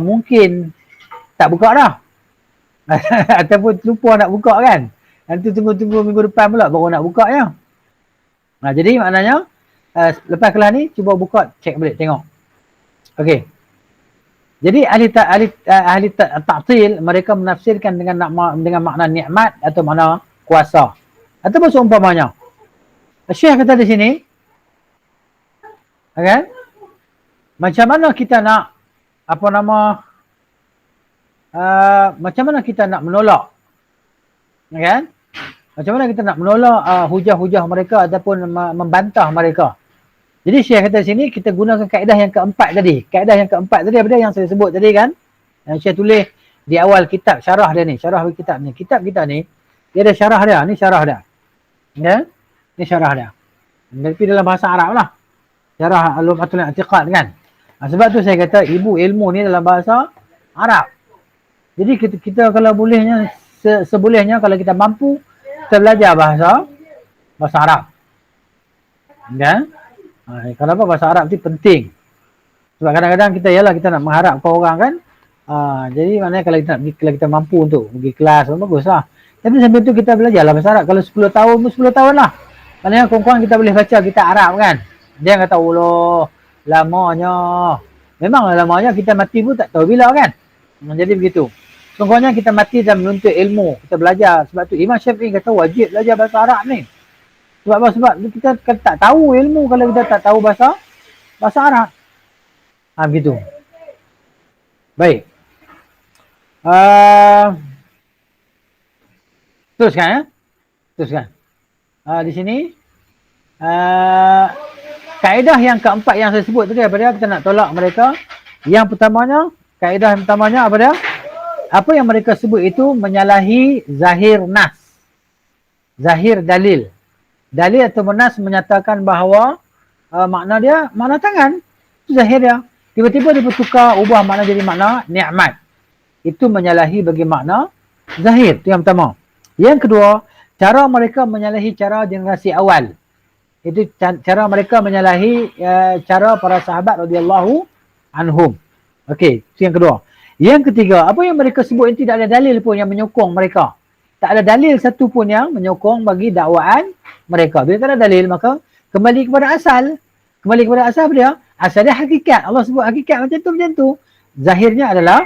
mungkin tak buka dah ataupun lupa nak buka kan, nanti tunggu minggu depan pula baru nak buka ya. Jadi maknanya lepas kelas ni cuba buka, cek balik, tengok. Okey. Jadi ahli ta'til mereka menafsirkan dengan makna nikmat atau makna kuasa. Atau seumpamanya. Syekh kata di sini, kan? Macam mana kita nak macam mana kita nak menolak, kan? Macam mana kita nak menolak hujah-hujah mereka ataupun membantah mereka. Jadi Syekh kata sini kita gunakan kaedah yang keempat tadi. Kaedah yang keempat tadi apa dia yang saya sebut tadi kan? Yang Syekh tulis di awal kitab, syarah dia ni, syarah kitab ni. Kitab kita ni, dia ada syarah dia, ni syarah dia. Ya? Ni syarah dia. Tapi dalam bahasa Arab lah. Syarah Al-Lum'atul I'tiqad kan? Sebab tu saya kata ibu ilmu ni dalam bahasa Arab. Jadi kita kalau bolehnya, sebolehnya kalau kita mampu, kita belajar bahasa Arab. Ya? Kenapa bahasa Arab tu penting? Sebab kadang-kadang kita nak mengharapkan orang kan. Jadi maknanya kalau kita mampu untuk pergi kelas, bagus lah. Tapi sambil tu kita belajarlah bahasa Arab. Kalau 10 tahun pun 10 tahun lah. Maknanya kurang-kurang kita boleh baca kitab Arab kan. Dia kata Allah lamanya. Memang lamanya kita mati pun tak tahu bila kan. Jadi begitu. Kurang-kurangnya kita mati dan menuntut ilmu. Kita belajar. Sebab tu Imam Syafi'i kata wajib belajar bahasa Arab ni. Sebab apa? Sebab kita tak tahu ilmu kalau kita tak tahu bahasa Arab. Begitu. Baik. Teruskan ya. Teruskan. Di sini kaedah yang keempat yang saya sebut tadi apa dia? Kita nak tolak mereka. Yang pertamanya, kaedah yang pertamanya apa dia? Apa yang mereka sebut itu menyalahi zahir nas. Zahir dalil. Dalil atau nas menyatakan bahawa makna dia makna tangan. Itu zahir dia. Tiba-tiba dia bertukar ubah makna jadi makna nikmat. Itu menyalahi bagi makna zahir. Itu yang pertama. Yang kedua, cara mereka menyalahi cara generasi awal. Itu cara mereka menyalahi cara para sahabat radhiyallahu anhum. Okey, itu yang kedua. Yang ketiga, apa yang mereka sebut ini tidak ada dalil pun yang menyokong mereka. Tak ada dalil satu pun yang menyokong bagi dakwaan mereka. Bila tak ada dalil, maka kembali kepada asal. Kembali kepada asal apa dia? Asal dia hakikat. Allah sebut hakikat macam tu. Zahirnya adalah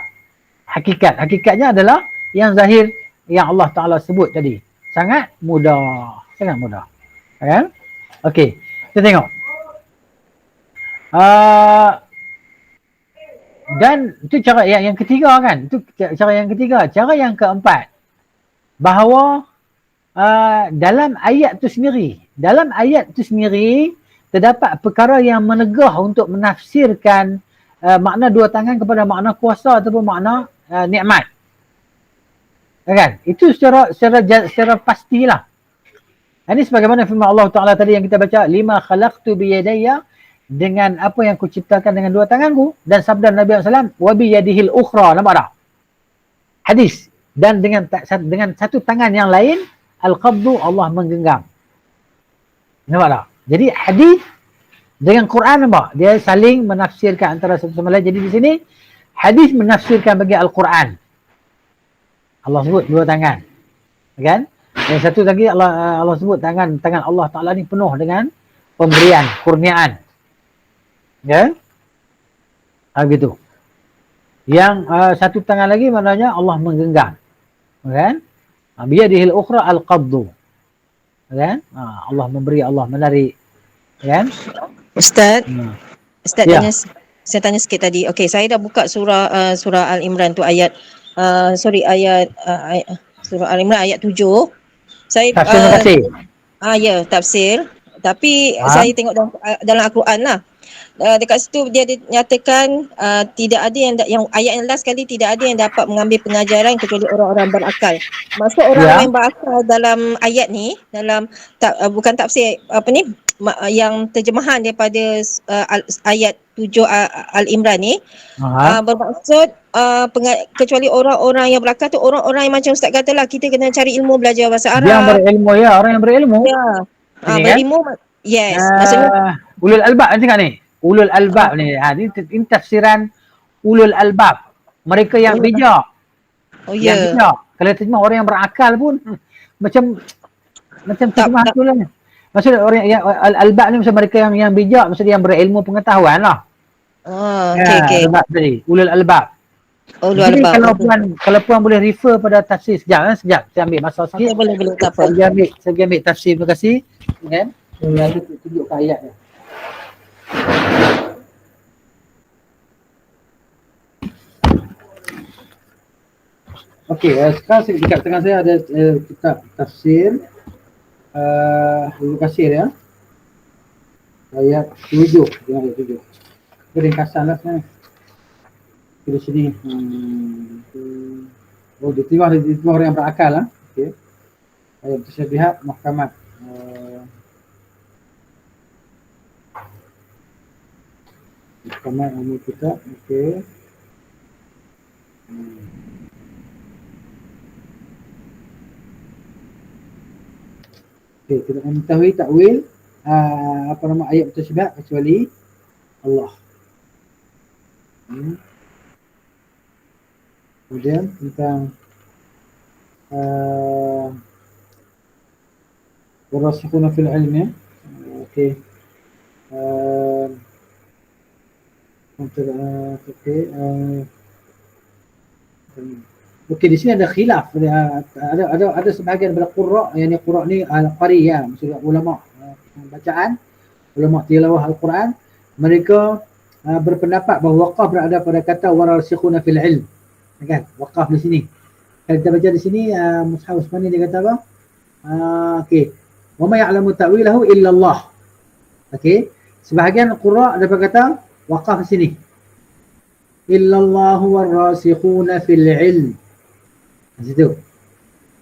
hakikat. Hakikatnya adalah yang zahir yang Allah Ta'ala sebut tadi. Sangat mudah. Sangat mudah. Kan? Okey. Kita tengok. Dan itu cara yang ketiga kan. Itu cara yang ketiga. Cara yang keempat. Bahawa dalam ayat tu sendiri. Dalam ayat tu sendiri terdapat perkara yang menegah untuk menafsirkan makna dua tangan kepada makna kuasa ataupun makna nikmat. Kan? Itu secara pastilah. Ini sebagaimana firman Allah Ta'ala tadi yang kita baca, lima khalaqtu biyadayya, dengan apa yang kuciptakan dengan dua tanganku, dan sabda Nabi SAW, wa biyadihil ukhra, nampak tak? Hadis. Dan dengan satu tangan yang lain, al-qabdu, Allah menggenggam. Nampak tak? Jadi hadis dengan Quran nampak? Dia saling menafsirkan antara satu sama lain. Jadi di sini, hadis menafsirkan bagi Al-Quran. Allah sebut dua tangan. Kan? Yang satu lagi Allah sebut tangan Allah Ta'ala ni penuh dengan pemberian, kurniaan. Ya? Begitu. Yang satu tangan lagi maknanya Allah menggenggam. Kan? Biyadihil ukhra al-qabdu. Kan? Allah memberi, Allah menarik. Kan? Ustaz, Ustaz Ya. saya tanya sikit tadi. Okey, saya dah buka surah Al-Imran tu ayat surah Al-Imran ayat 7. Saya Terima kasih. ya, tafsir. Tapi saya tengok dalam Al-Quran lah. Dekat situ dia nyatakan tidak ada yang ayat yang last sekali, tidak ada yang dapat mengambil pengajaran kecuali orang-orang berakal. Maksud orang-orang yang berakal dalam ayat ni, dalam bukan tafsir yang terjemahan daripada ayat 7 Al-Imran ni, bermaksud kecuali orang-orang yang berakal tu orang-orang yang macam Ustaz katalah, kita kena cari ilmu, belajar bahasa Arab. Yang berilmu, ya, orang yang berilmu. Ya. Berilmu, yes. Maksudnya ulul albab ni kan ni. Ulul albab ni. Ini tafsiran ulul albab. Mereka yang bijak. Oh ya. Yang bijak. Kalau terjemah orang yang berakal pun macam terjemah tu lah. Maksudnya orang yang albab ni maksud mereka yang bijak, maksudnya yang berilmu pengetahuan lah. Okey. Albab tadi. Ulul albab. Ulul albab. Kalau puan boleh refer pada tafsir sekejap. Saya ambil masa sikit. Boleh, tak apa. Saya ambil tafsir. Terima kasih. Kan? Saya tunjukkan ayat dia. Okey, sekarang dekat tengah saya ada kitab tafsir Ibnu Katsir ya. Ayat 7. Ayat 7. Ringkasan lah sebenarnya. Di sini. Oh, diterima orang yang berakal lah. Okey. Ayat tersyabihat mahkamat. Mahkamat umum kita. Okey. Okey, tidak mengetahui takwil apa nama ayat tersyabihat kecuali Allah. Kemudian tentang warasikhuna fil ilmi. Okey. Okey, di sini ada khilaf. Ada sebahagian daripada qurra, yakni qurra ni al-qari ya, maksudnya ulama bacaan, ulama tilawah al-Quran, mereka berpendapat bahawa waqaf berada pada kata warasikhuna fil ilm. Kan? Waqaf di sini. Kalau kita baca di sini Mushaf Usmani dia kata apa? Okey. Wa ma ya'lamu ta'wilahu illa Allah. Okey. Sebahagian qurra ada berkata waqaf di sini. Illa Allahu warasikhuna fil ilm. Di situ.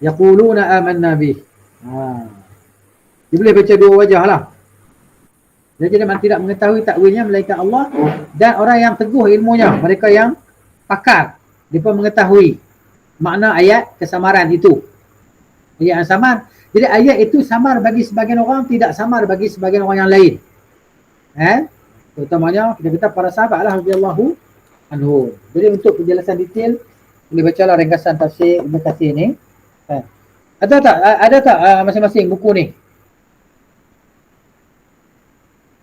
Yaquluna amanna bih. Dia boleh baca dua wajah lah. Jadi memang tidak mengetahui takwilnya melainkan Allah dan orang yang teguh ilmunya, mereka yang pakar. Dia pun mengetahui makna ayat kesamaran itu. Ayat yang samar. Jadi ayat itu samar bagi sebagian orang, tidak samar bagi sebagian orang yang lain. Terutamanya kita kata para sahabat lah radhiyallahu anhu. Jadi untuk penjelasan detail boleh bacalah ringkasan tafsir Ibn Katsir ni. Ada tak masing-masing buku ni?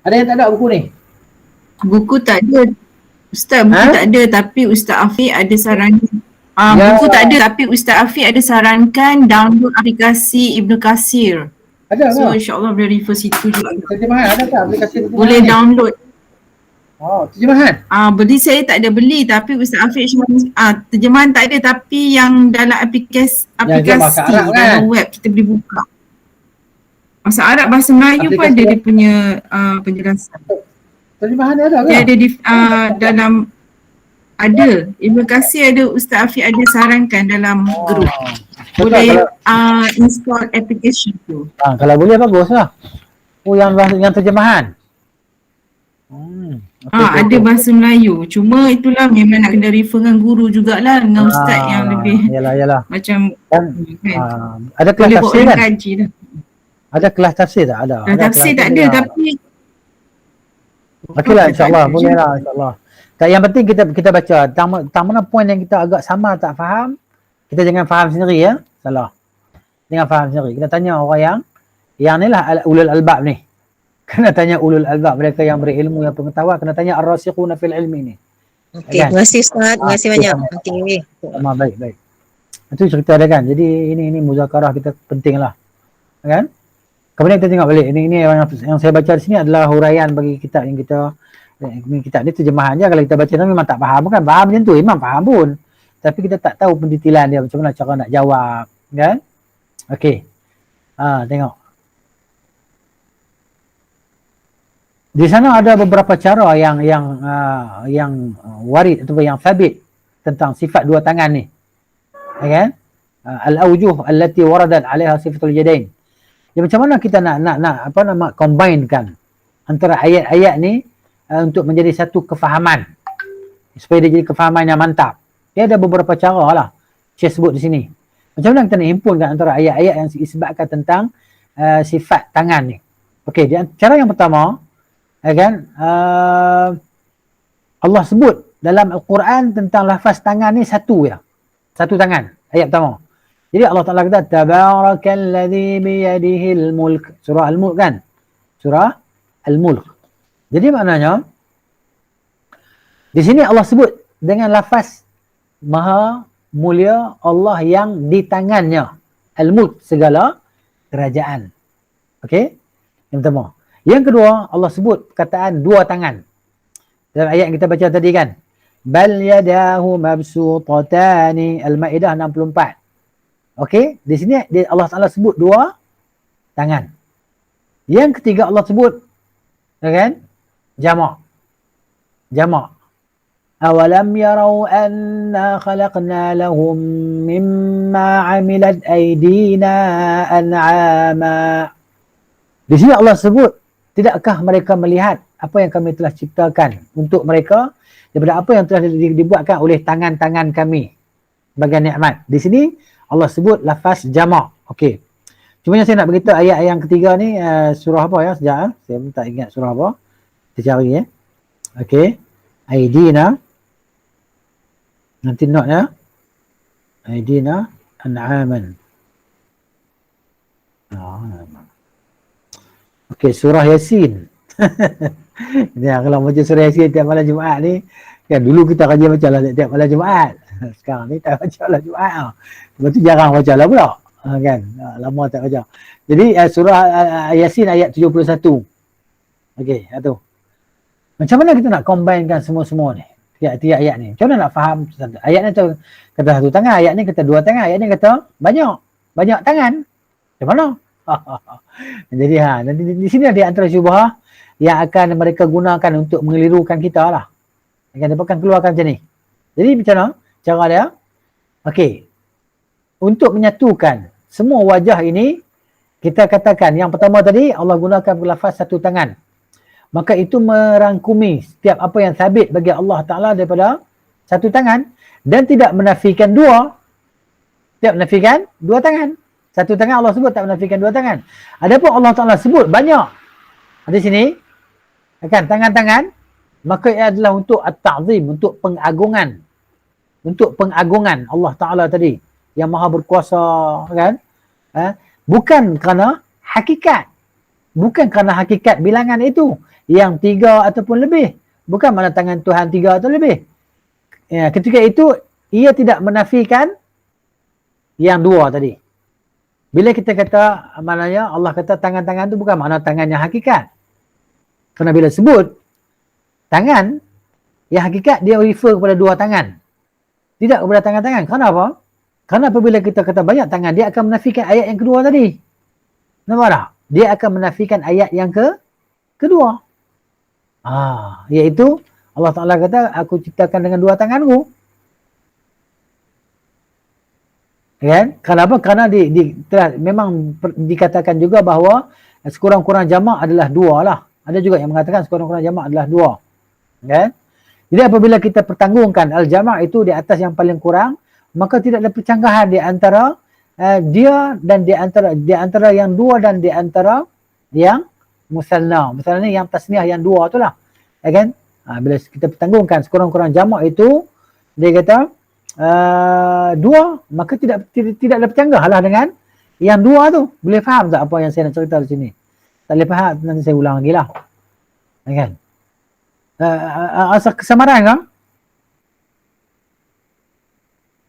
Ada yang tak ada buku ni? Buku tak ada. Ustaz, buku tak ada, tapi Ustaz Afiq ada sarankan. Buku tak ada, tapi Ustaz Afiq ada sarankan download aplikasi Ibn Katsir. Ada So ke? insyaAllah boleh refer situ juga. Terjemahan ada tak aplikasi terjemahan Boleh ni? download. Oh, terjemahan? Beli saya tak ada beli, tapi Ustaz Afiq cuma terjemahan tak ada, tapi yang dalam aplikasi bahasa Arab kan? dalam web kita boleh buka. Bahasa Arab, bahasa Melayu pun Aplikasi ada web. dia punya penjelasan. Terjemahan dia ada ke? Dia ada di dalam ada Ibn Katsir ada, Ustaz Afiq ada sarankan dalam grup. Boleh install application tu. Kalau boleh baguslah. Oh, yang terjemahan. Ada bahasa Melayu. Cuma itulah memang nak kena refer dengan guru jugalah, dengan ustaz yang lebih Yalah. macam Dan ada kelas boleh buat tafsir orang kan? kaji dah. Ada kelas tafsir tak? Ada. Tafsir tak ada, tapi okeylah, insyaAllah. Boleh lah, insyaAllah. Tak, yang penting kita baca. Tang mana poin yang kita agak sama tak faham, kita jangan faham sendiri ya. Salah. Jangan faham sendiri. Kita tanya orang yang ni lah ulul albab ni. Kena tanya ulul albab, mereka yang berilmu, yang pengetahuan. Kena tanya ar-rasikhuna fil ilmi ni. Okey, terima kasih Ustaz. Terima kasih banyak. Okey. Baik. Itu cerita dia kan. Jadi ini muzakarah kita penting lah. Kan? Kemudian kita tengok balik. Ini yang saya baca di sini adalah huraian bagi kitab yang kita, kitab ni terjemahan je. Kalau kita baca tu memang tak faham kan. Faham macam tu, memang faham pun. Tapi kita tak tahu pendetailan dia, macam mana cara nak jawab. Kan? Okey. Tengok. Di sana ada beberapa cara yang warid atau yang sabit tentang sifat dua tangan ni. Kan? Al-awjuh allati waradat 'alaiha sifatul yadain. Ya, macam mana kita nak combinekan antara ayat-ayat ni untuk menjadi satu kefahaman, supaya dia jadi kefahaman yang mantap. Dia ada beberapa cara lah saya sebut di sini. Macam mana kita nak himpunkan antara ayat-ayat yang disebabkan tentang sifat tangan ni. Okey, cara yang pertama, kan, Allah sebut dalam Al-Quran tentang lafaz tangan ni satu ya. Satu tangan, ayat pertama. Jadi Allah Ta'ala kata tabarakalladzi biyadihil mulk. Surah Al-Mulk kan? Surah Al-Mulk. Jadi maknanya di sini Allah sebut dengan lafaz maha mulia Allah yang di tangannya. Al-Mulk, segala kerajaan. Okey? Yang pertama. Yang kedua, Allah sebut perkataan dua tangan. Dalam ayat yang kita baca tadi kan. Bal yadahu mabsutatani. Al-Maidah 64. Okey, di sini Allah Ta'ala sebut dua tangan. Yang ketiga Allah sebut kan? Jamak. Awalam yarau anna khalaqna lahum mimma amilat aydina an'ama. Di sini Allah sebut, tidakkah mereka melihat apa yang kami telah ciptakan untuk mereka daripada apa yang telah dibuatkan oleh tangan-tangan kami sebagai nikmat. Di sini Allah sebut lafaz jamak. Okey. Cuma saya nak beritahu ayat yang ketiga ni surah apa ya? Sekejap saya pun tak ingat surah apa. Kita cari ya. Okey. Aidina. Nanti note ya. Aidina an'aman. Okey, surah Yasin. Ya, kalau baca surah Yasin tiap malam Jumaat ni, kan dulu kita kaji baca lah tiap malam Jumaat. Sekarang ni tak baca lah Jumaat. Lepas tu jarang baca lah pula. Kan? Lama tak baca. Jadi surah Yasin ayat 71. Okey, tu. Macam mana kita nak combinekan semua-semua ni? Tiap-tiap ayat ni. Macam mana nak faham? Ayat ni kata satu tangan, ayat ni kata dua tangan, ayat ni kata banyak tangan. Macam mana? Jadi nanti di sini ada antara syubhah yang akan mereka gunakan untuk mengelirukan kita lah. Mereka akan keluarkan macam ni. Jadi macam mana cara dia? Okey. Untuk menyatukan semua wajah ini, kita katakan yang pertama tadi Allah gunakan lafaz satu tangan. Maka itu merangkumi setiap apa yang sabit bagi Allah Ta'ala daripada satu tangan dan tidak menafikan dua. Tidak menafikan dua tangan. Satu tangan Allah sebut tak menafikan dua tangan. Adapun Allah Ta'ala sebut banyak. Di sini, kan, tangan-tangan, maka ia adalah untuk at-ta'zim, untuk pengagungan. Untuk pengagungan Allah Ta'ala tadi, yang maha berkuasa, kan? Bukan kerana hakikat. Bukan kerana hakikat bilangan itu, yang 3 ataupun lebih. Bukan mana tangan Tuhan 3 atau lebih. Ya, ketika itu, ia tidak menafikan yang 2 tadi. Bila kita kata, maknanya Allah kata tangan-tangan tu bukan makna tangan yang hakikat. Kerana bila sebut tangan, yang hakikat dia refer kepada 2 tangan. Tidak kepada tangan-tangan. Kerana apa? Kerana apabila kita kata banyak tangan, dia akan menafikan ayat yang kedua tadi. Nampak tak? Dia akan menafikan ayat yang kedua. Iaitu Allah Ta'ala kata, aku ciptakan dengan 2 tanganku. Kan? Kenapa? Kerana memang dikatakan juga bahawa sekurang-kurang jamak adalah 2 lah. Ada juga yang mengatakan sekurang-kurang jamak adalah 2. Kan? Jadi apabila kita pertanggungkan al-jamak itu di atas yang paling kurang, maka tidak ada percanggahan di antara dia dan di antara yang 2 dan di antara yang musanna. Musanna ni yang tasniah yang 2 tu lah. Kan? Bila kita pertanggungkan sekurang-kurang jamak itu, dia kata 2, maka tidak ada percanggah lah dengan yang 2 tu. Boleh faham tak apa yang saya nak cerita di sini? Tak boleh faham, nanti saya ulang lagi lah. Kan? Asal kesamaran kan?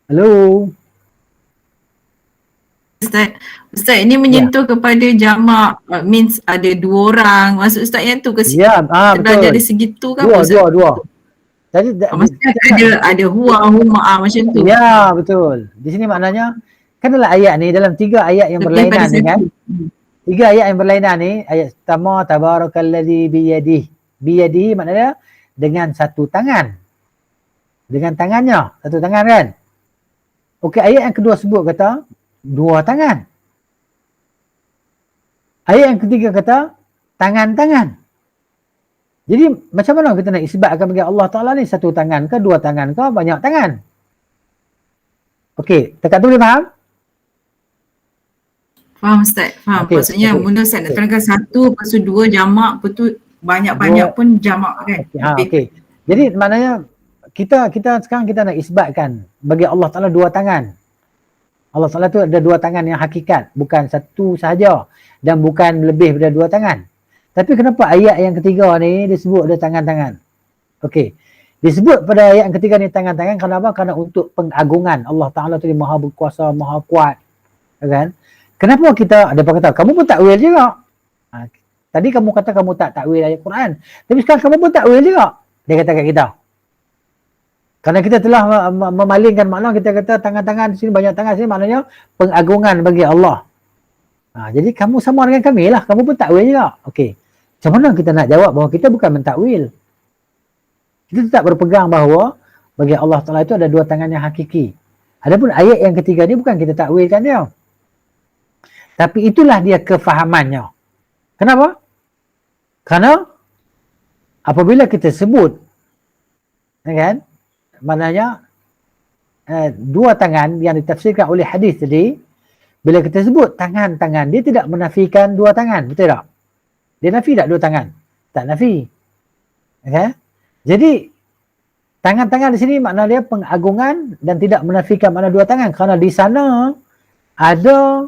Hello? Ustaz ini menyentuh kepada jamak, means ada 2 orang. Maksud Ustaz yang tu ke Ya, betul. belajar dari segitu kan? Dua. Jadi maksudnya ada huwa, huma macam tu. Ya, betul. Di sini maknanya, kan dalam ayat ni, dalam 3 ayat yang berlainan ni kan? 3 ayat yang berlainan ni, ayat pertama, tabarakalladzi biyadihi. Biyadihi maknanya dengan satu tangan. Dengan tangannya, satu tangan kan? Okey, ayat yang kedua sebut kata 2 tangan. Ayat yang ketiga kata tangan-tangan. Jadi macam mana kita nak isbatkan bagi Allah Ta'ala ni, satu tangan ke, 2 tangan ke, banyak tangan? Okey, dekat tu boleh faham? Faham Ustaz, faham. Okay, Maksudnya mula Ustaz nak terangkan 1, lepas tu 2 jamak, lepas tu banyak-banyak pun jamak kan? Okey. Jadi maknanya kita sekarang kita nak isbatkan bagi Allah Ta'ala 2 tangan. Allah Ta'ala tu ada 2 tangan yang hakikat, bukan satu sahaja dan bukan lebih daripada 2 tangan. Tapi kenapa ayat yang ketiga ni disebut ada tangan-tangan? Okey. Disebut pada ayat yang ketiga ni tangan-tangan kenapa? Kerana untuk pengagungan. Allah Ta'ala tu dia maha berkuasa, maha kuat. Kan? Kenapa kita, ada apa kata, kamu pun takwil juga. Tadi kamu kata kamu tak takwil ayat Quran. Tapi sekarang kamu pun takwil juga. Dia kata kat kita. Kerana kita telah memalingkan makna, kita kata tangan-tangan di sini, banyak tangan di sini, maknanya pengagungan bagi Allah. Jadi kamu sama dengan kami lah, kamu pun takwil juga. Okey. Macam mana kita nak jawab bahawa kita bukan mentakwil? Kita tetap berpegang bahawa bagi Allah Ta'ala itu ada dua tangan yang hakiki. Adapun ayat yang ketiga ni bukan kita takwilkan dia. Tapi itulah dia kefahamannya. Kenapa? Kerana apabila kita sebut, kan, maknanya dua tangan yang ditafsirkan oleh hadis tadi, bila kita sebut tangan-tangan, dia tidak menafikan dua tangan, betul tak? Dia nafi tak dua tangan? Tak nafi. Okay? Jadi tangan-tangan di sini makna dia pengagungan dan tidak menafikan makna dua tangan, kerana di sana ada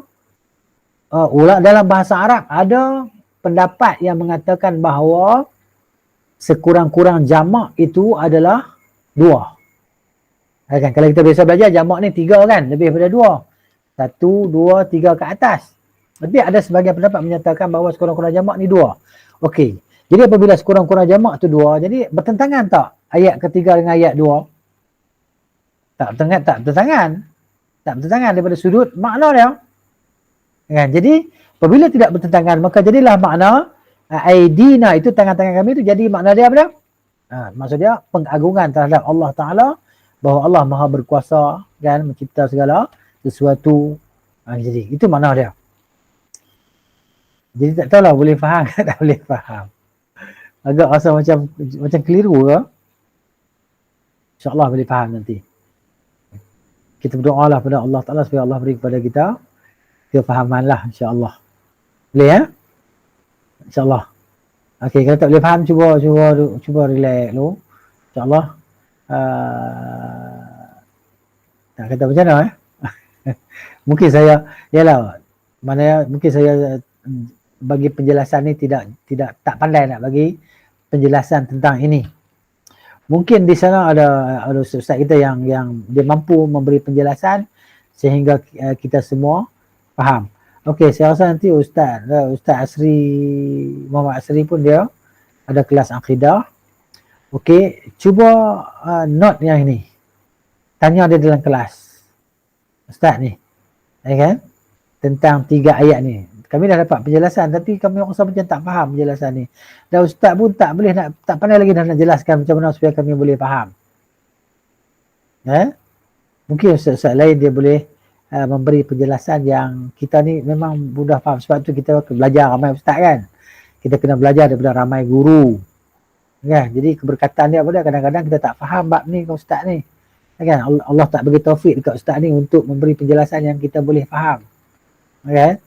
dalam bahasa Arab ada pendapat yang mengatakan bahawa sekurang-kurang jamak itu adalah dua. Kan? Kalau kita biasa belajar jamak ni tiga kan, lebih daripada dua. Satu, dua, tiga ke atas. Tapi ada sebagian pendapat menyatakan bahawa sekurang-kurang jamak ni dua. Okey. Jadi apabila sekurang-kurang jamak tu dua, jadi bertentangan tak ayat ketiga dengan ayat dua? Tak bertentangan. Tak bertentangan daripada sudut makna dia. Kan? Jadi apabila tidak bertentangan, maka jadilah makna aidina itu tangan-tangan kami itu jadi makna dia apa dia? Maksud dia pengagungan terhadap Allah Ta'ala, bahawa Allah Maha berkuasa kan, mencipta segala sesuatu. Jadi itu makna dia. Jadi tak tahulah boleh faham ke tak boleh faham. Agak rasa macam keliru ke? InsyaAllah boleh faham nanti. Kita berdoa lah pada Allah Ta'ala supaya Allah beri kepada kita kefahaman lah, insyaAllah. Boleh ya? InsyaAllah. Okey, kalau tak boleh faham, cuba relax dulu. InsyaAllah. Nak kata macam mana mungkin saya, yalah, mungkin saya bagi penjelasan ni tak pandai nak bagi penjelasan tentang ini. Mungkin di sana ada ustaz kita yang dia mampu memberi penjelasan sehingga kita semua faham. Okey, saya rasa nanti Ustaz Asri, Muhammad Asri pun dia ada kelas akidah. Okey, cuba note yang ini. Tanya dia dalam kelas. Ustaz ni, kan? Tentang 3 ayat ni. Kami dah dapat penjelasan tapi kami rasa macam tak faham penjelasan ni. Dan Ustaz pun tak pandai lagi nak jelaskan macam mana supaya kami boleh faham. Mungkin Ustaz lain dia boleh memberi penjelasan yang kita ni memang mudah faham. Sebab tu kita belajar ramai Ustaz kan. Kita kena belajar daripada ramai guru. Kan? Jadi keberkatan dia apa dia, kadang-kadang kita tak faham bab ni ke Ustaz ni. Kan? Allah tak bagi taufik dekat Ustaz ni untuk memberi penjelasan yang kita boleh faham. Kan?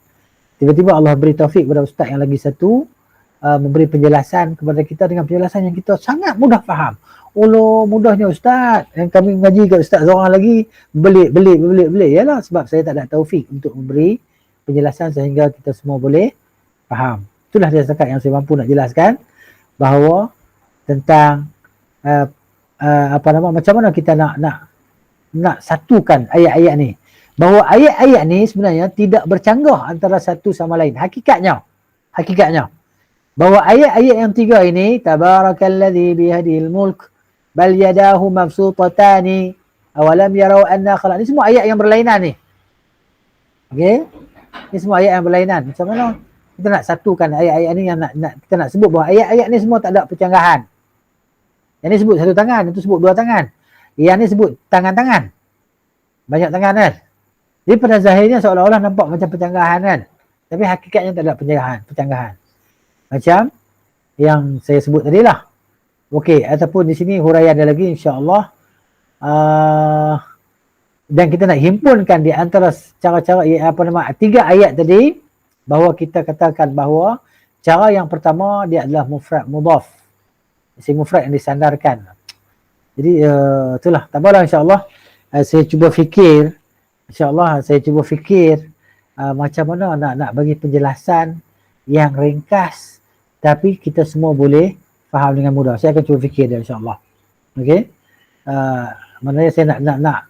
Tiba-tiba Allah beri taufik kepada Ustaz yang lagi satu memberi penjelasan kepada kita dengan penjelasan yang kita sangat mudah faham. Allah, mudahnya Ustaz. Yang kami mengaji kat Ustaz seorang lagi belik. Yalah, sebab saya tak ada taufik untuk memberi penjelasan sehingga kita semua boleh faham. Itulah dia setakat yang saya mampu nak jelaskan, bahawa tentang macam mana kita nak satukan ayat-ayat ni. Bahawa ayat-ayat ni sebenarnya tidak bercanggah antara satu sama lain. Hakikatnya bahawa ayat-ayat yang 3 ini, tabarakalladzi bihadil mulk bal yadahu mabsutatani awalam yarau anna khalaq, ni semua ayat yang berlainan ni. Okey, ni semua ayat yang berlainan. Macam mana kita nak satukan ayat-ayat ni yang kita nak sebut bahawa ayat-ayat ni semua tak ada percanggahan. Yang ni sebut satu tangan, itu sebut dua tangan, yang ni sebut tangan-tangan, banyak tangan kan. Jadi pada zahirnya seolah-olah nampak macam percanggahan kan. Tapi hakikatnya tak ada percanggahan. Macam yang saya sebut tadi lah. Okey, ataupun di sini huraian ada lagi insya-Allah. Dan kita nak himpunkan di antara cara-cara 3 ayat tadi, bahawa kita katakan bahawa cara yang pertama dia adalah mufrad mudhaf. Isim mufrad yang disandarkan. Jadi itulah, tak apalah insya-Allah. Saya cuba fikir macam mana nak bagi penjelasan yang ringkas tapi kita semua boleh faham dengan mudah. Saya akan cuba fikir dia insya-Allah. Okey. Maknanya saya nak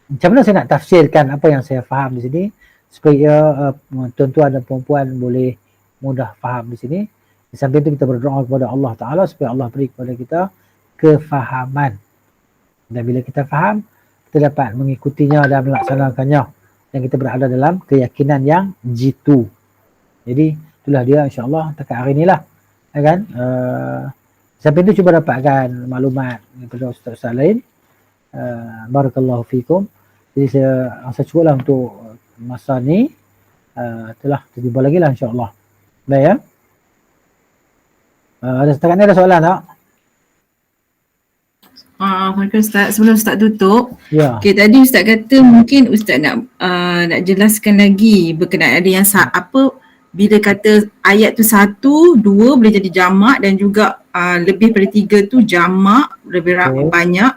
macam mana saya nak tafsirkan apa yang saya faham di sini supaya tuan-tuan dan puan-puan boleh mudah faham di sini. Di samping itu kita berdoa kepada Allah Ta'ala supaya Allah beri kepada kita kefahaman. Dan bila kita faham, kita dapat mengikutinya dan melaksanakannya. Dan kita berada dalam keyakinan yang jitu. Jadi itulah dia insya-Allah takat hari inilah. kan? Sampai tu cuba dapatkan maklumat daripada ustaz-ustaz lain. Barakallahu fikum. Jadi saya cukup lah untuk masa ni. Telah terjumpa lagi lah insyaAllah. Baik ya. Ada setakat ni ada soalan tak? Ustaz, sebelum Ustaz tutup, Ya. okay, tadi Ustaz kata mungkin Ustaz nak jelaskan lagi berkenaan ada yang apa bila kata ayat tu 1, 2 boleh jadi jamak dan juga lebih daripada 3 tu jamak lebih banyak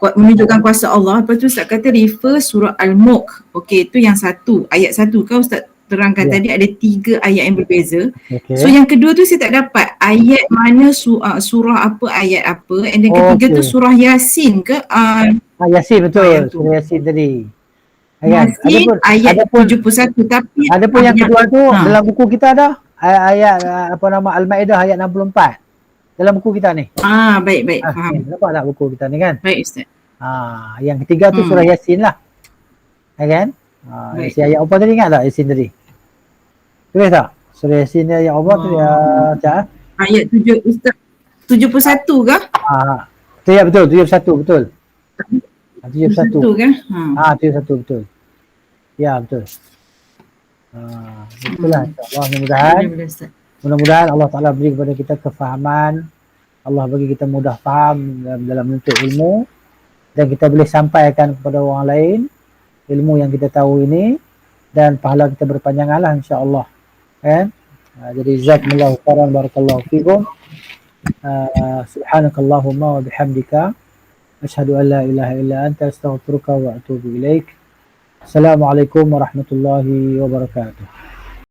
menunjukkan kuasa Allah. Lepas tu Ustaz kata refer surah Al-Mulk. Okey, itu yang satu, ayat 1 kan Ustaz terangkan tadi ada 3 ayat yang berbeza. So yang kedua tu saya tak dapat ayat mana surah apa, ayat apa, and then ketiga tu surah Yasin ke? Yasin betul, surah Yasin tadi. Yasin ayat 71, tapi ada pun yang kedua tu dalam buku kita ada ayat apa nama Al-Maidah ayat 64 dalam buku kita ni. Baik, faham. Nampak tak buku kita ni kan? Baik Ustaz. Yang ketiga tu surah Yasin lah. Kan? Yasin ayat apa tadi, ingat tak Yasin tadi? Tulis tak? Surah Yasin ni ayat apa tadi? Ayat 7 Ustaz. 71 kah? Tu ya betul, 71 betul. 71 kan? 71 betul. Ya betul. Itulah insya-Allah, mudah-mudahan Allah Taala beri kepada kita kefahaman. Allah bagi kita mudah faham dalam menuntut ilmu dan kita boleh sampaikan kepada orang lain ilmu yang kita tahu ini dan pahala kita berpanjanganlah insya-Allah. Kan? Jadi jazakumullahu khairan, barakallahu fikum. Subhanakallahumma wa bihamdika asyhadu an la ilaha illa anta astaghfiruka wa atubu ilaik. Assalamualaikum warahmatullahi wabarakatuh.